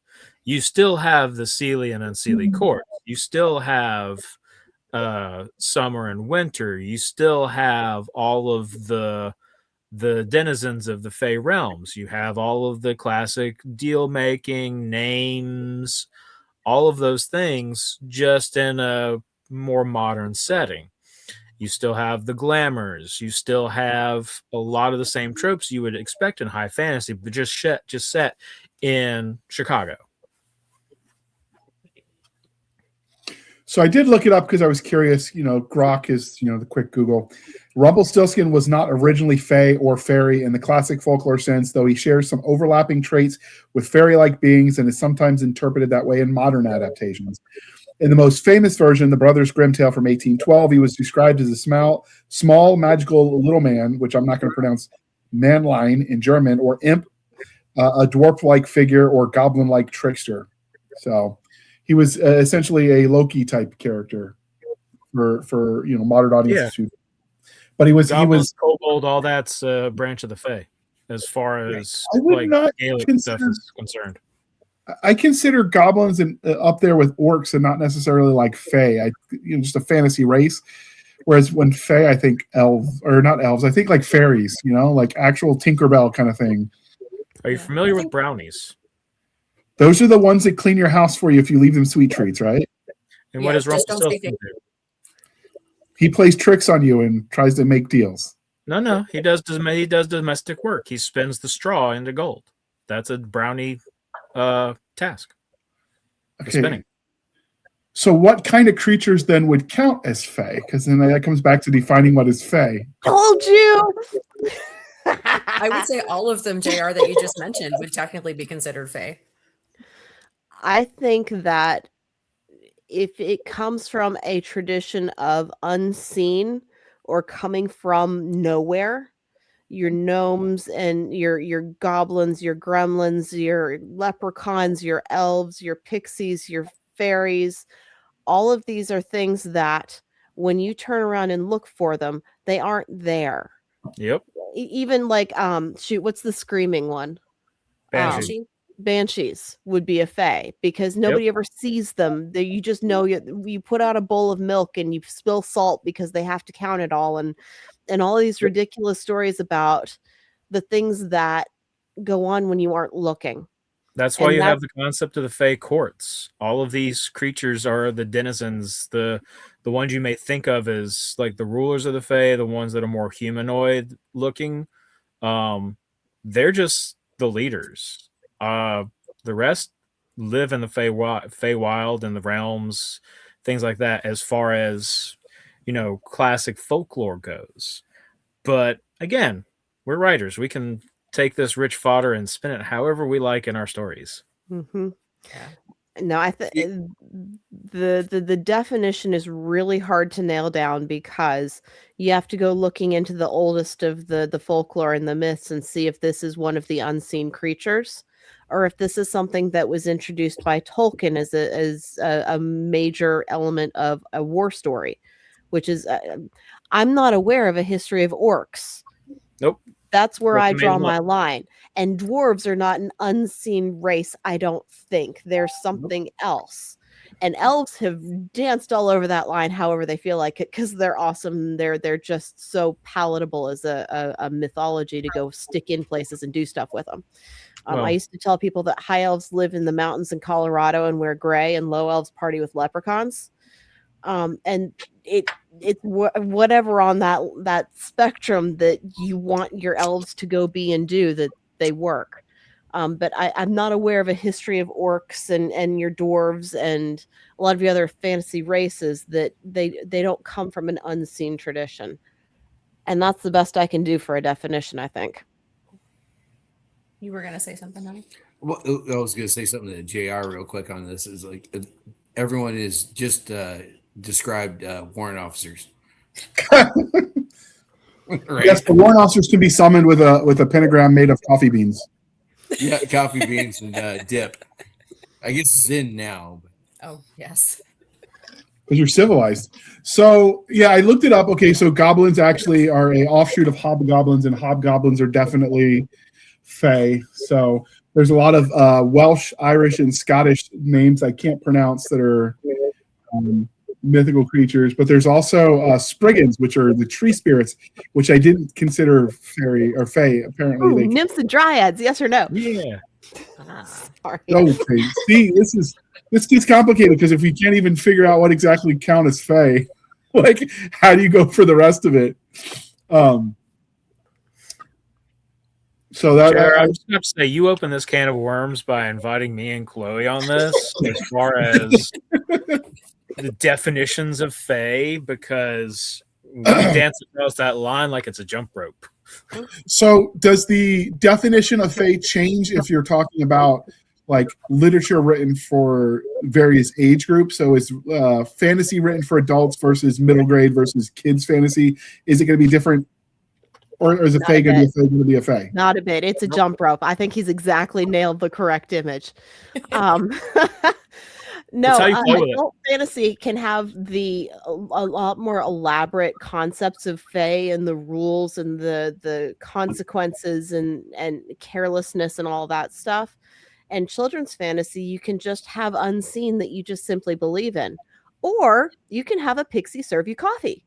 you still have the Seelie and Unseelie court. You still have summer and winter. You still have all of the denizens of the Fae realms. You have all of the classic deal making, names, all of those things, just in a more modern setting. You still have the glamours. You still have a lot of the same tropes you would expect in high fantasy, but just set in Chicago. So I did look it up because I was curious. Grok is, the quick Google. Rumpelstiltskin was not originally Fae or fairy in the classic folklore sense, though he shares some overlapping traits with fairy-like beings and is sometimes interpreted that way in modern adaptations. In the most famous version, the Brothers Grimm tale from 1812, he was described as a small magical little man, which I'm not going to pronounce Mannlein in German, or imp, a dwarf-like figure, or goblin-like trickster. So He was essentially a Loki type character for modern audiences. Yeah. But he was Goblins, kobold, all that's a branch of the Fae, as far as I would like not Gaelic stuff consider- is concerned. I consider goblins up there with orcs and not necessarily like Fae. Just a fantasy race. Whereas when Fae, I think elves, or not elves, I think like fairies, like actual Tinkerbell kind of thing. Are you familiar with brownies? Those are the ones that clean your house for you if you leave them sweet treats, right? And what Yeah, does just don't Rumpelstiltskin speak do? He plays tricks on you and tries to make deals. No, he does domestic work. He spins the straw into gold. That's a brownie task. The spinning. So what kind of creatures then would count as Fae? Because then that comes back to defining what is Fae. Told you. I would say all of them, JR, that you just mentioned would technically be considered Fae. I think that if it comes from a tradition of unseen or coming from nowhere, your gnomes and your goblins, your gremlins, your leprechauns, your elves, your pixies, your fairies, all of these are things that when you turn around and look for them, they aren't there. Yep. Even like what's the screaming one? Banshee. Banshees would be a fae because nobody ever sees them. You just know you put out a bowl of milk and you spill salt because they have to count it all, and all of these ridiculous stories about the things that go on when you aren't looking. That's why you have the concept of the Fae courts. All of these creatures are the denizens, the ones you may think of as like the rulers of the Fae, the ones that are more humanoid looking. They're just the leaders. The rest live in the Feywild and the realms, things like that, as far as classic folklore goes. But again, we're writers. We can take this rich fodder and spin it however we like in our stories. Mm-hmm. No, I think the definition is really hard to nail down because you have to go looking into the oldest of the folklore and the myths and see if this is one of the unseen creatures, or if this is something that was introduced by Tolkien as a major element of a war story, which is I'm not aware of a history of orcs. Nope. That's where I draw my line. And dwarves are not an unseen race, I don't think. There's something else. And elves have danced all over that line however they feel like it because they're awesome. They're just so palatable as a mythology to go stick in places and do stuff with them. I used to tell people that high elves live in the mountains in Colorado and wear gray, and low elves party with leprechauns. And it's whatever on that spectrum that you want your elves to go be and do, that they work. But I'm not aware of a history of orcs and your dwarves and a lot of the other fantasy races that they don't come from an unseen tradition. And that's the best I can do for a definition, I think. You were going to say something, honey? Well, I was going to say something to JR real quick on this. Is like everyone is just described warrant officers. Right. Right. Yes, the warrant officers can be summoned with a pentagram made of coffee beans. Yeah, coffee beans and dip. I guess it's in now. Oh, yes. Because you're civilized. So yeah, I looked it up. Okay, so goblins actually are a offshoot of hobgoblins, and hobgoblins are definitely Fae. So there's a lot of Welsh, Irish, and Scottish names I can't pronounce that are mythical creatures. But there's also Spriggans, which are the tree spirits, which I didn't consider fairy or Fae. Apparently, nymphs and dryads, yes or no? Yeah. Sorry. Okay. See, this gets complicated because if we can't even figure out what exactly count as Fae, like how do you go for the rest of it? So that Jared, I'm just going to say you opened this can of worms by inviting me and Chloe on this as far as the definitions of Fae, because we dance across that line like it's a jump rope. So does the definition of Fae change if you're talking about like literature written for various age groups? So is fantasy written for adults versus middle grade versus kids fantasy? Is it going to be different? Or is a Fae going to be a Fae? Not a bit. It's a jump rope. I think he's exactly nailed the correct image. No, how you play with it. adult fantasy can have a lot more elaborate concepts of Fae and the rules and the consequences and carelessness and all that stuff. And children's fantasy, you can just have unseen that you just simply believe in, or you can have a pixie serve you coffee.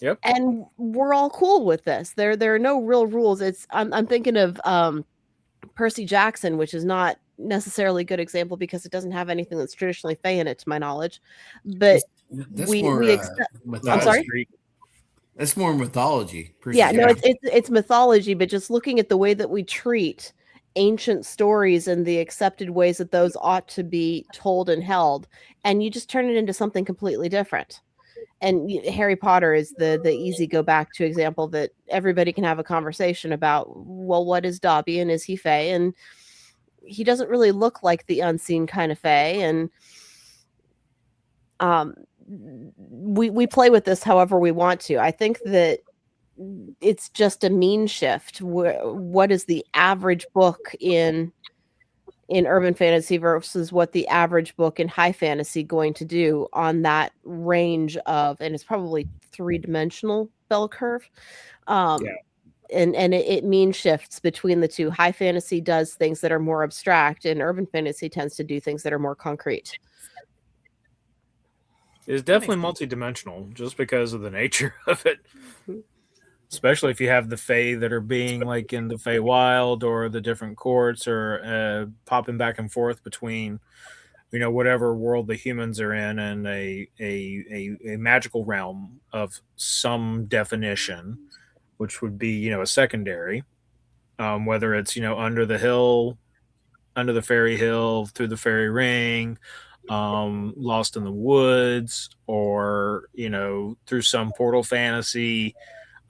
Yep. And we're all cool with this. There are no real rules. I'm thinking of Percy Jackson, which is not necessarily a good example because it doesn't have anything that's traditionally Fae in it, to my knowledge. But That's we more accept. mythology. I'm sorry? That's more mythology. Yeah, no, it's mythology, but just looking at the way that we treat ancient stories and the accepted ways that those ought to be told and held, and you just turn it into something completely different. And Harry Potter is the easy go back to example that everybody can have a conversation about. Well, what is Dobby and is he Fae? And he doesn't really look like the unseen kind of Fae. And we play with this however we want to. I think that it's just a mean shift. What is the average book in urban fantasy versus what the average book in high fantasy going to do on that range of, and it's probably 3-dimensional bell curve. And it mean shifts between the two. High fantasy does things that are more abstract, and urban fantasy tends to do things that are more concrete. It's definitely multi-dimensional just because of the nature of it. Especially if you have the Fae that are being like in the Feywild or the different courts or popping back and forth between, whatever world the humans are in and a magical realm of some definition, which would be, a secondary, whether it's, under the hill, under the fairy hill, through the fairy ring, lost in the woods, or, through some portal fantasy.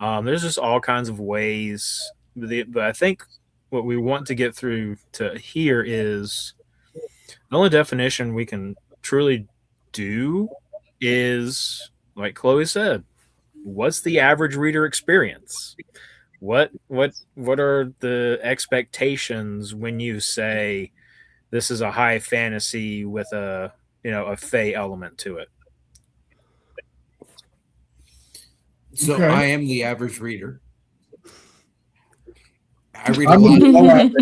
There's just all kinds of ways, but I think what we want to get through to here is the only definition we can truly do is, like Chloe said, what's the average reader experience? What are the expectations when you say this is a high fantasy with a Fae element to it? So Okay. I am the average reader. I read a lot.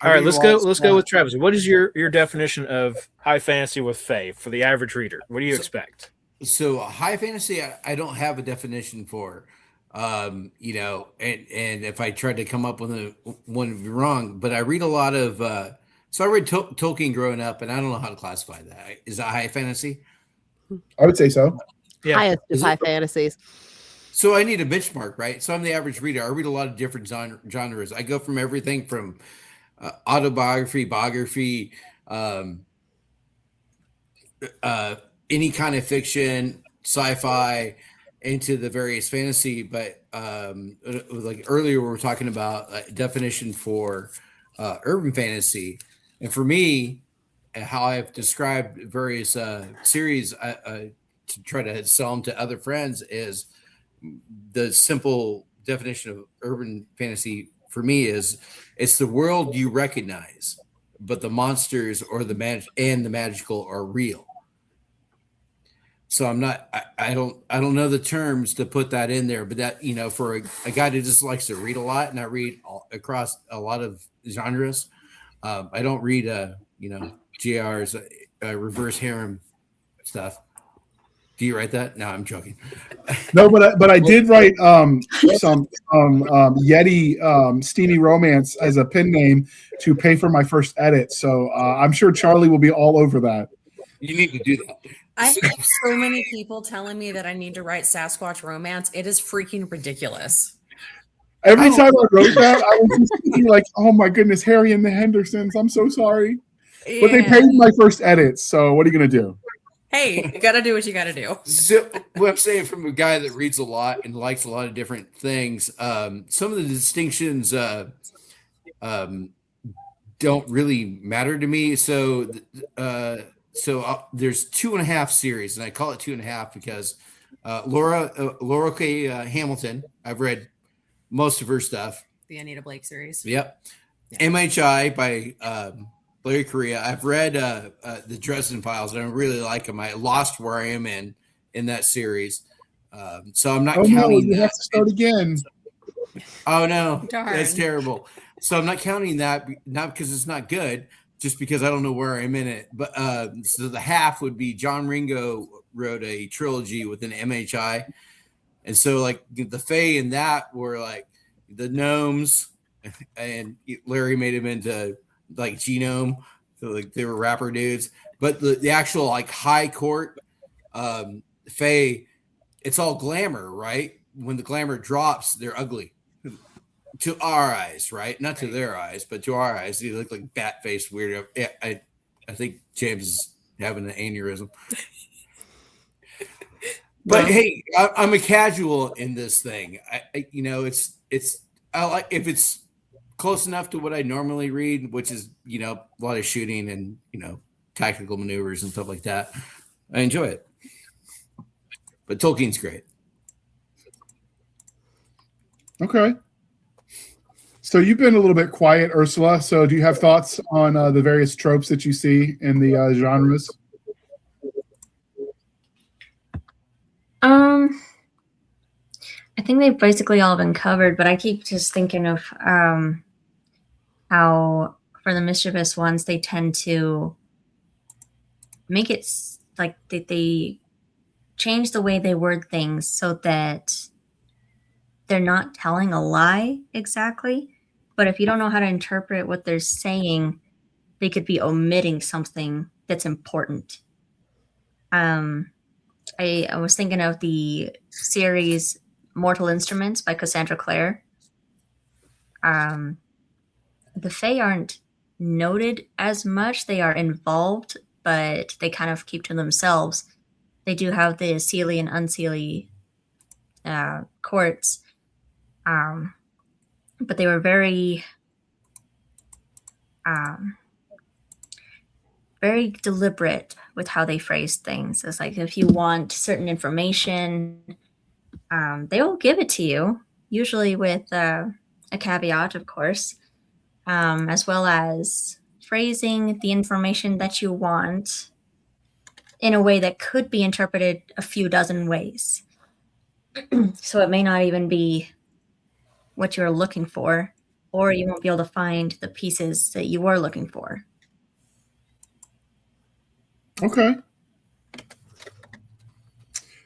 All right, let's go with Travis. What is your definition of high fantasy with Fae for the average reader? What do you expect? So high fantasy, I don't have a definition for, and if I tried to come up with one, would be wrong. But I read a lot of. So I read Tolkien growing up, and I don't know how to classify that. Is that high fantasy? I would say so. Yeah. Highest of high fantasies. So I need a benchmark, right? So I'm the average reader. I read a lot of different genres. I go from everything from autobiography, biography, any kind of fiction, sci-fi, into the various fantasy. But like earlier, we were talking about a definition for urban fantasy, and for me, how I've described various series to try to sell them to other friends is the simple definition of urban fantasy for me is it's the world you recognize, but the monsters or the magical are real. So I don't know the terms to put that in there, but that, for a guy that just likes to read a lot, and I read across a lot of genres. I don't read GR's reverse harem stuff. Do you write that? No, I'm joking. No, but I did write some Yeti steamy romance as a pen name to pay for my first edit. So I'm sure Charlie will be all over that. You need to do that. I have so many people telling me that I need to write Sasquatch romance. It is freaking ridiculous. Every time I wrote that, I was just thinking like, oh my goodness, Harry and the Hendersons. I'm so sorry. Yeah. But they paid my first edit. So what are you going to do? Hey, you got to do what you got to do. So what I'm saying from a guy that reads a lot and likes a lot of different things, some of the distinctions don't really matter to me. So there's 2.5 series, and I call it 2.5 because Laura K. Hamilton, I've read most of her stuff. The Anita Blake series. Yep. Yeah. MHI by Larry Correa. I've read the Dresden Files, and I really like them. I lost where I am in that series, so I'm not Oh no, counting you that. have to start again. Oh no, that's Darn. terrible. So I'm not counting that, not because it's not good, just because I don't know where I'm in it. But so the half would be John Ringo wrote a trilogy with an MHI, and so like the Fae in that were like the gnomes, and Larry made him into like genome, so like they were rapper dudes. But the actual like high court Fae, it's all glamour, right? When the glamour drops, they're ugly to our eyes, right? Not to their eyes, but to our eyes, they look like bat-faced weirdo. Yeah, I think James is having an aneurysm. But hey, I'm a casual in this thing. I like if it's close enough to what I normally read, which is a lot of shooting and tactical maneuvers and stuff like that. I enjoy it. But Tolkien's great. Okay. So you've been a little bit quiet, Ursula. So do you have thoughts on the various tropes that you see in the genres? I think they've basically all been covered, but I keep just thinking of how for the mischievous ones they tend to make it like they change the way they word things so that they're not telling a lie exactly. But if you don't know how to interpret what they're saying, they could be omitting something that's important. I was thinking of the series Mortal Instruments by Cassandra Clare. The Fae aren't noted as much. They are involved, but they kind of keep to themselves. They do have the Seelie and Unseelie courts, but they were very very deliberate with how they phrased things. It's like if you want certain information, they will give it to you, usually with a caveat, of course, as well as phrasing the information that you want in a way that could be interpreted a few dozen ways. So it may not even be what you're looking for, or you won't be able to find the pieces that you were looking for. Okay.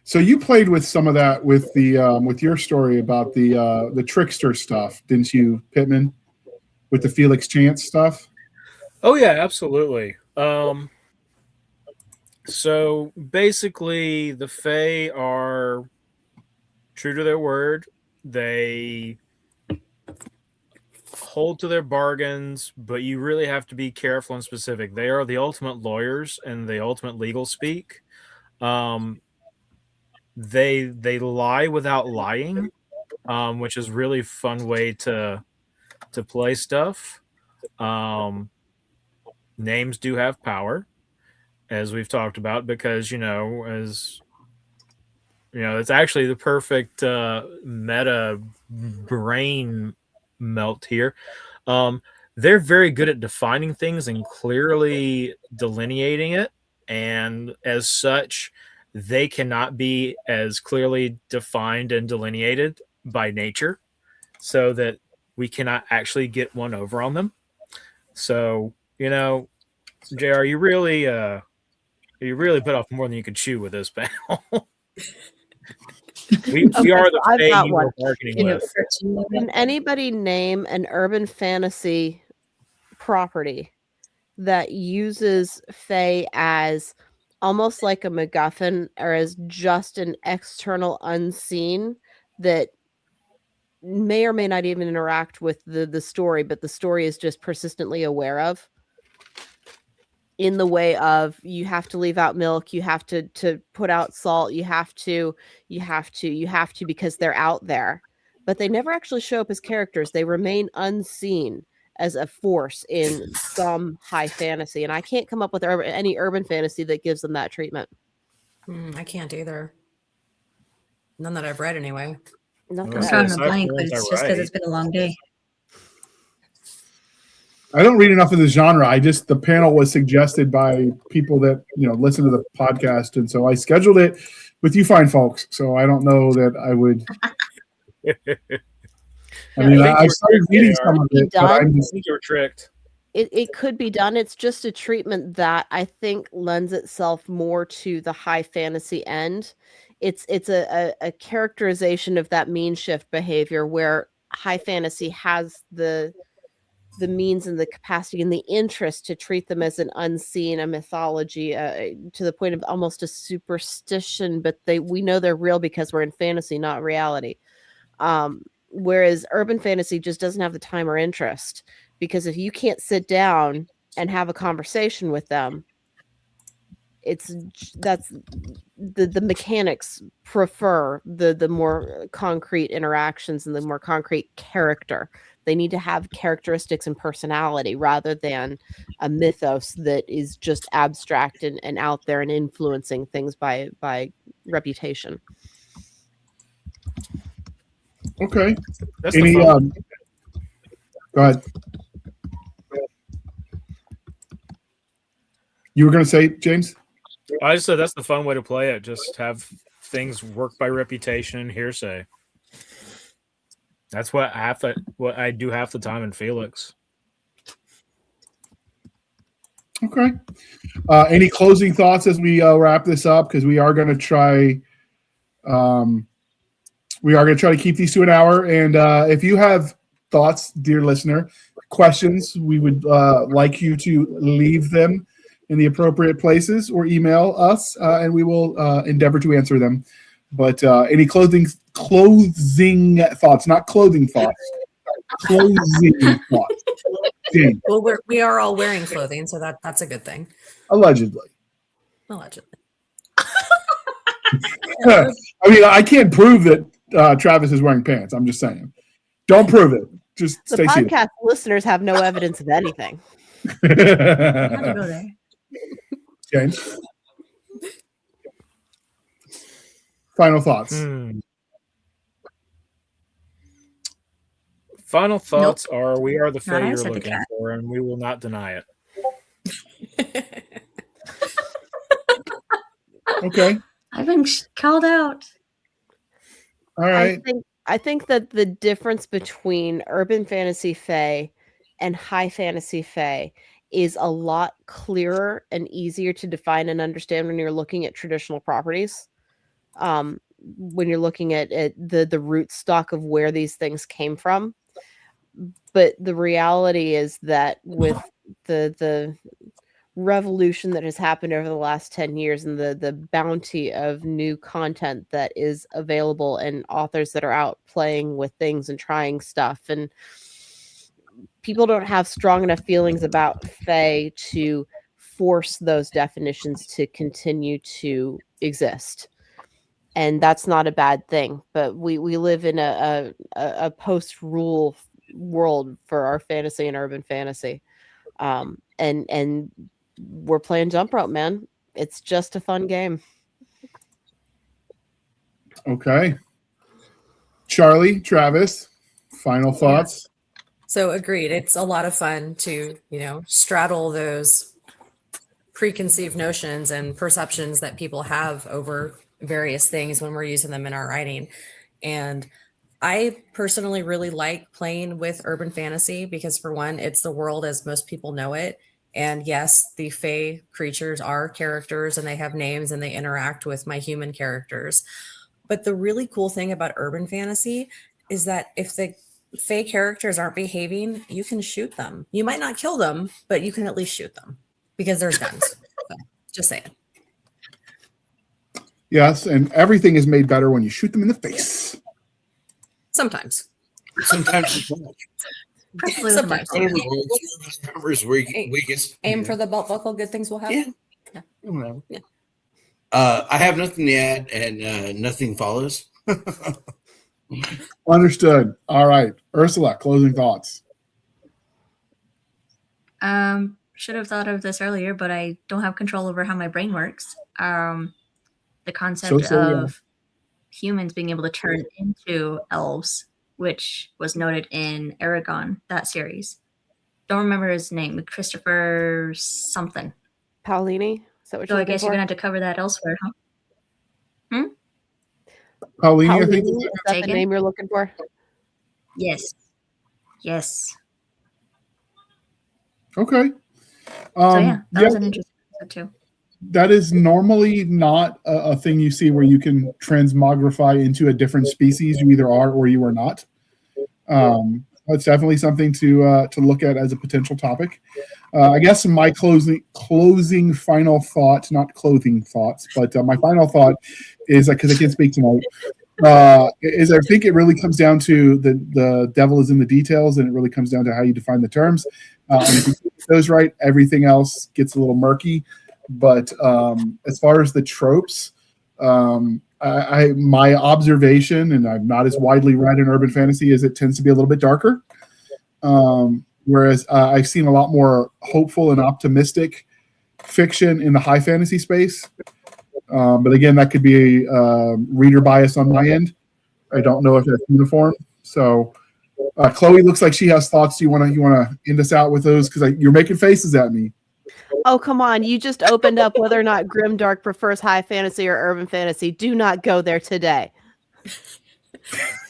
So you played with some of that with the with your story about the trickster stuff, didn't you, Pittman? With the Felix Chance stuff? Oh yeah, absolutely. So basically the Fae are true to their word. They hold to their bargains, but you really have to be careful and specific. They are the ultimate lawyers and the ultimate legal speak. They lie without lying, which is really fun way to play stuff. Names do have power, as we've talked about, because it's actually the perfect meta brain melt here. They're very good at defining things and clearly delineating it, and as such, they cannot be as clearly defined and delineated by nature, so that we cannot actually get one over on them. So, JR, you really put off more than you could chew with this panel. we Okay, are so the I've Fae got you one. were marketing with. Can anybody name an urban fantasy property that uses Fae as almost like a MacGuffin or as just an external unseen that may or may not even interact with the story, but the story is just persistently aware of? In the way of, you have to leave out milk, you have to put out salt, you have to because they're out there, but they never actually show up as characters. They remain unseen as a force in some high fantasy, and I can't come up with any urban fantasy that gives them that treatment. I can't either. None that I've read, anyway. Not I'm that I'm gonna I- drawing say a aside from blank, the but ones I it's just because write. it's been a long day. I don't read enough of the genre. The panel was suggested by people that listen to the podcast, and so I scheduled it with you fine folks. So I don't know that I would. I started reading some of it, but I think you were tricked. It could be done. It's just a treatment that I think lends itself more to the high fantasy end. It's a characterization of that mean shift behavior where high fantasy has the means and the capacity and the interest to treat them as an unseen, a mythology, to the point of almost a superstition, but we know they're real because we're in fantasy, not reality. Whereas urban fantasy just doesn't have the time or interest, because if you can't sit down and have a conversation with them, that's the mechanics prefer the more concrete interactions and the more concrete character. They need to have characteristics and personality rather than a mythos that is just abstract and out there and influencing things by reputation. Okay. That's Any, go ahead. You were going to say, James? I just said that's the fun way to play it. Just have things work by reputation and hearsay. That's what I do half the time in Felix. Okay. Any closing thoughts as we wrap this up? Because we are going to try. We are going to try to keep these to an hour. And if you have thoughts, dear listener, questions, we would like you to leave them in the appropriate places or email us, and we will endeavor to answer them. But any closing thoughts, not clothing thoughts, closing thoughts. Jane. Well, we are all wearing clothing, so that's a good thing. Allegedly. Allegedly. I mean, I can't prove that Travis is wearing pants. I'm just saying. Don't prove it. Just the stay seated. podcast listeners have no evidence of anything. I had to go there. James? Final thoughts. Final thoughts are we are the Not fae you're answer the looking cat. for, and we will not deny it. Okay. I've been called out. All right. I think that the difference between urban fantasy fae and high fantasy fae is a lot clearer and easier to define and understand when you're looking at traditional properties. When you're looking at the root stock of where these things came from. But the reality is that with the revolution that has happened over the last 10 years and the bounty of new content that is available and authors that are out playing with things and trying stuff, and people don't have strong enough feelings about fae to force those definitions to continue to exist. And that's not a bad thing, but we live in a post-rule world for our fantasy and urban fantasy. And we're playing jump rope, man. It's just a fun game. Okay. Charlie, Travis, final thoughts? So agreed. It's a lot of fun to, straddle those preconceived notions and perceptions that people have over various things when we're using them in our writing. And I personally really like playing with urban fantasy because, for one, it's the world as most people know it. And yes, the fae creatures are characters and they have names and they interact with my human characters. But the really cool thing about urban fantasy is that if the fae characters aren't behaving, you can shoot them. You might not kill them, but you can at least shoot them because there's guns. So, just saying. Yes, and everything is made better when you shoot them in the face. Sometimes. Sometimes Preferably with Sometimes. whatever's weakest. Aim for the belt buckle. Good things will happen. Yeah. I have nothing to add, and nothing follows. Understood. All right. Ursula, closing thoughts. Should have thought of this earlier, but I don't have control over how my brain works. The concept of humans being able to turn into elves, which was noted in Aragon, that series. don't remember his name. Christopher something. Paulini? Is that what So you're I looking guess for? you're gonna have to cover that elsewhere, huh? Paulini, I think. Paulini? Is that the Taken? name you're looking for? Yes. Yes. Okay. So yeah, that was an interesting episode too. That is normally not a thing you see where you can transmogrify into a different species. You either are or you are not. It's definitely something to look at as a potential topic. I guess my closing final thought, not clothing thoughts, but my final thought is, because I can't speak tonight, is I think it really comes down to the devil is in the details, and it really comes down to how you define the terms. And if you get those right, everything else gets a little murky. But as far as the tropes, my observation, and I'm not as widely read in urban fantasy, is it tends to be a little bit darker. Whereas I've seen a lot more hopeful and optimistic fiction in the high fantasy space. But again, that could be reader bias on my end. I don't know if that's uniform. So Chloe looks like she has thoughts. Do you want to end us out with those? Because you're making faces at me. Oh, come on. You just opened up whether or not Grimdark prefers high fantasy or urban fantasy. Do not go there today.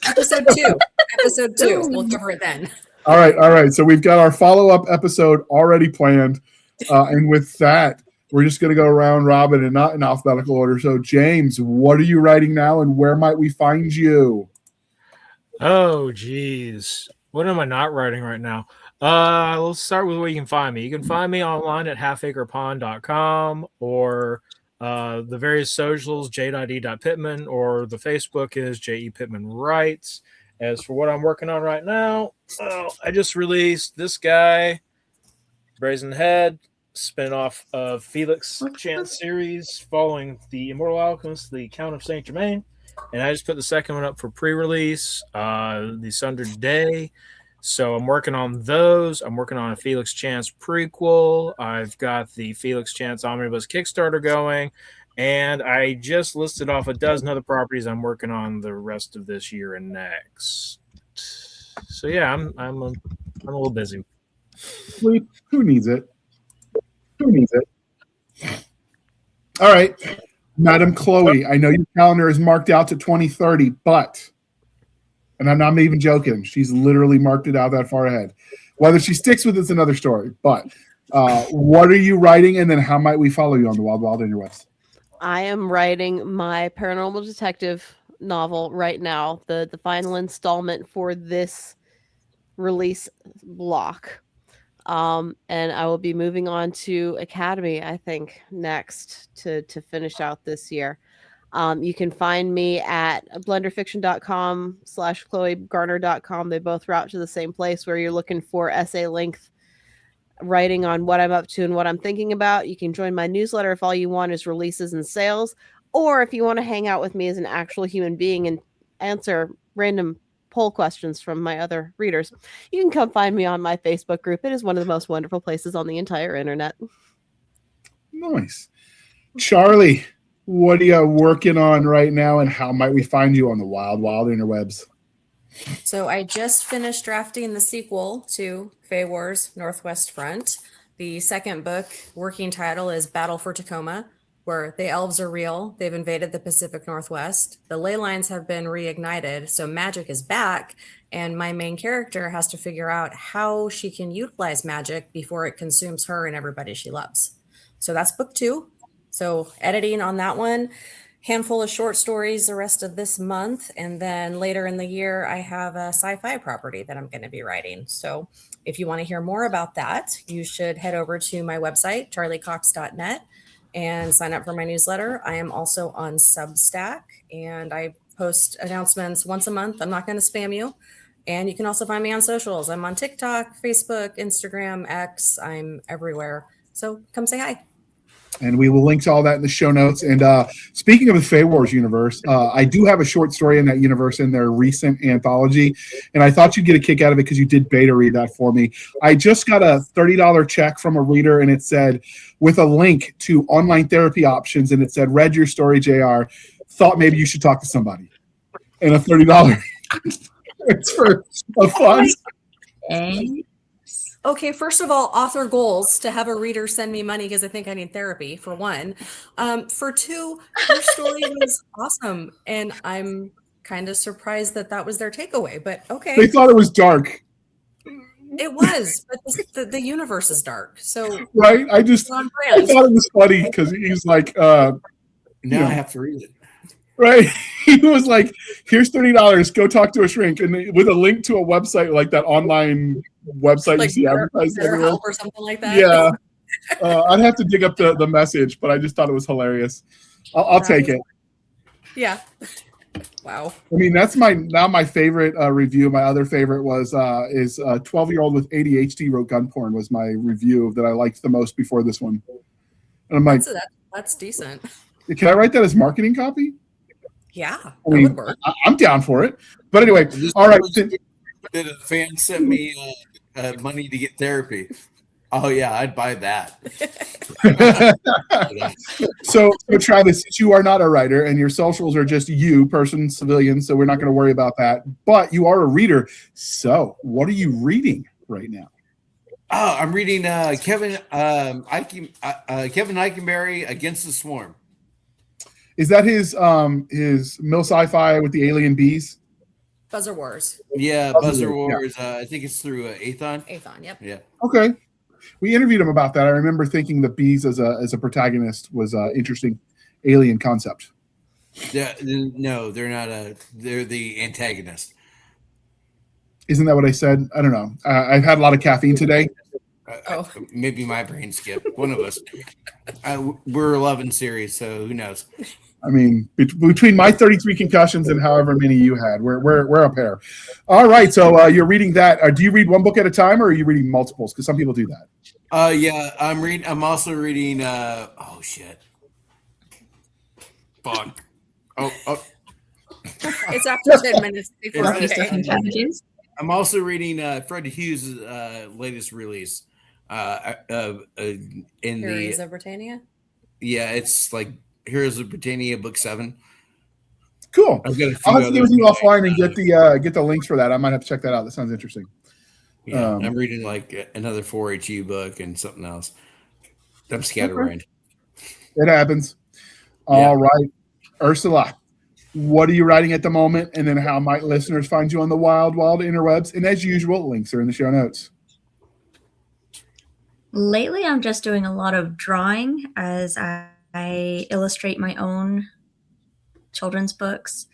Episode 2. Episode 2. We'll cover it then. All right. So we've got our follow-up episode already planned. And with that, we're just going to go around robin and not in alphabetical order. So, James, what are you writing now, and where might we find you? Oh, geez. What am I not writing right now? Let's start with where you can find me. You can find me online at halfacrepond.com or the various socials, j.e.pittman, or the Facebook is J.E. Pittman Writes. As for what I'm working on right now, I just released this guy, Brazen Head, spin-off of Felix Chance series following the Immortal Alchemist, the Count of Saint Germain. And I just put the second one up for pre-release, the Sundered Day. So I'm working on those. I'm working on a Felix Chance prequel. I've got the Felix Chance Omnibus Kickstarter going. And I just listed off a dozen other properties I'm working on the rest of this year and next. So yeah, I'm a little busy. Sleep. Who needs it? Who needs it? All right. Madam Chloe, I know your calendar is marked out to 2030, but, and I'm not even joking, she's literally marked it out that far ahead. Whether she sticks with it's another story, but what are you writing, and then how might we follow you on the Wild Wild Interwebs? I am writing my paranormal detective novel right now, the final installment for this release block. And I will be moving on to Academy, I think, next to finish out this year. You can find me at blenderfiction.com/chloegarner.com. They both route to the same place where you're looking for essay length writing on what I'm up to and what I'm thinking about. You can join my newsletter if all you want is releases and sales, or if you want to hang out with me as an actual human being and answer random poll questions from my other readers, you can come find me on my Facebook group. It is one of the most wonderful places on the entire internet. Nice. Charlie, what are you working on right now, and how might we find you on the Wild Wild Interwebs? So I just finished drafting the sequel to Fae Wars Northwest Front. The second book, working title, is Battle for Tacoma, where the elves are real. They've invaded the Pacific Northwest. The ley lines have been reignited, so magic is back, and my main character has to figure out how she can utilize magic before it consumes her and everybody she loves. So that's book 2. So editing on that one. Handful of short stories the rest of this month, and then later in the year I have a sci-fi property that I'm going to be writing. So if you want to hear more about that, you should head over to my website, charliecox.net, and sign up for my newsletter. I am also on Substack, and I post announcements once a month. I'm not going to spam you. And you can also find me on socials. I'm on TikTok, Facebook, Instagram, X. I'm everywhere. So come say hi. And we will link to all that in the show notes. And speaking of the Fae Wars universe, I do have a short story in that universe in their recent anthology. And I thought you'd get a kick out of it because you did beta read that for me. I just got a $30 check from a reader, and it said, with a link to online therapy options, and it said, read your story, JR. Thought maybe you should talk to somebody. And a $30 transfer of funds. Okay, first of all, author goals to have a reader send me money because I think I need therapy, for one. For two, your story was awesome, and I'm kind of surprised that that was their takeaway, but They okay. thought it was dark, It was, but the universe is dark, so right? I it's on thought brand. it was funny because he's like, Now Yeah. I have to read it. right? He was like, "Here's $30. Go talk to a shrink," and with a link to a website, like that online website you Like see advertised everywhere. BetterHelp or something like that. Yeah, I'd have to dig up the message, but I just thought it was hilarious. I'll take it. Yeah. Wow. I mean, that's my favorite review. My other favorite was is 12-year-old with ADHD wrote gun porn was my review that I liked the most before this one. And I'm like, That's decent. can I write that as marketing copy? Yeah, I that mean, would work. I'm down for it. But anyway, all right. Did a fan sent me money to get therapy? Oh yeah, I'd buy that. So Travis, since you are not a writer and your socials are just you, person, civilian, so we're not going to worry about that. But you are a reader. So what are you reading right now? Oh, I'm reading Kevin Eikenberry Against the Swarm. Is that his mill sci-fi with the alien bees? Buzzer Wars. Yeah, Buzzer Buzzer Wars, Wars. I think it's through Athon. Athon, yep. Yeah. Okay. We interviewed him about that. I remember thinking the bees as a protagonist was an interesting alien concept. Yeah, no, they're not they're the antagonist. Isn't that what I said? I don't know. I've had a lot of caffeine today. Maybe my brain skipped. One of us. We're 11 series, so who knows? I mean, between my 33 concussions and however many you had, we're a pair. All right, so you're reading that. Do you read one book at a time, or are you reading multiples? Because some people do that. Yeah, I'm also reading. Oh shit. Fuck. Oh. It's after 10 minutes before It's- okay. I'm also reading Fred Hughes' latest release. In Heroes the of Britannia. yeah, it's like Heroes of Britannia, book 7. Cool. I've got a few I'll have to get with you others. offline and get the links for that. I might have to check that out. That sounds interesting. Yeah, I'm reading like another 4-HU book and something else. I'm scatterbrained. It happens. All right, Ursula, what are you writing at the moment? And then how might listeners find you on the wild interwebs? And as usual, links are in the show notes. Lately, I'm just doing a lot of drawing as I illustrate my own children's books.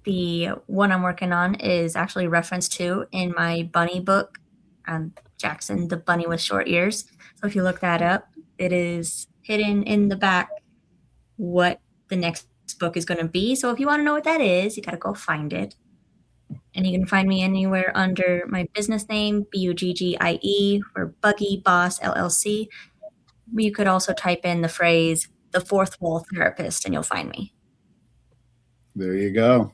The one I'm working on is actually referenced to in my bunny book, Jackson, the bunny with short ears. So if you look that up, it is hidden in the back what the next book is going to be. So if you want to know what that is, you got to go find it. And you can find me anywhere under my business name, Buggie, or Buggy Boss LLC. You could also type in the phrase, the fourth wall therapist, and you'll find me. There you go.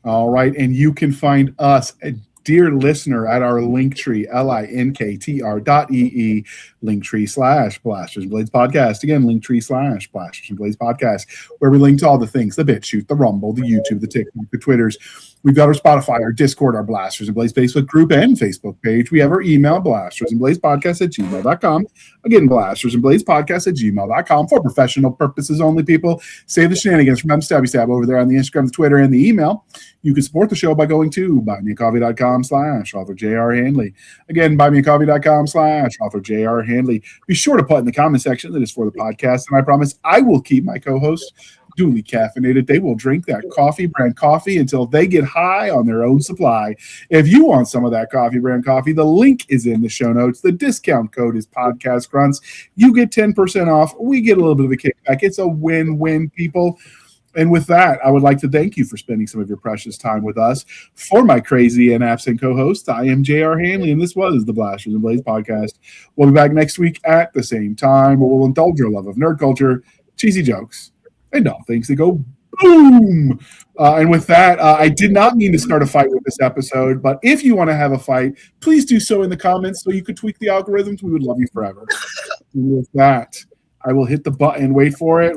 All right. And you can find us, a dear listener, at our Linktree, linktr.ee, Linktree/Blasters and Blades Podcast. Again, Linktree/Blasters and Blades Podcast, where we link to all the things, the BitChute, the Rumble, the YouTube, the TikTok, the Twitters. We've got our Spotify, our Discord, our Blasters and Blades Facebook group and Facebook page. We have our email, blastersandbladespodcast@gmail.com. Again, blastersandbladespodcast@gmail.com for professional purposes only, people. Save the shenanigans from Stabby Stab over there on the Instagram, the Twitter, and the email. You can support the show by going to buymeacoffee.com/author J.R. Handley. Again, buymeacoffee.com/author J.R. Handley. Be sure to put in the comment section that is for the podcast, and I promise I will keep my co-hosts duly caffeinated. They will drink that coffee brand coffee until they get high on their own supply. If you want some of that coffee brand coffee, the link is in the show notes. The discount code is Podcast Grunts. You get 10% off. We get a little bit of a kickback. It's a win-win, people. And with that, I would like to thank you for spending some of your precious time with us. For my crazy and absent co-host, I am J.R. Handley, and this was the Blasters and Blades Podcast. We'll be back next week at the same time, where we'll indulge your love of nerd culture, cheesy jokes, and all things that go boom. And with that, I did not mean to start a fight with this episode, but if you want to have a fight, please do so in the comments so you could tweak the algorithms. We would love you forever. And with that, I will hit the button, wait for it.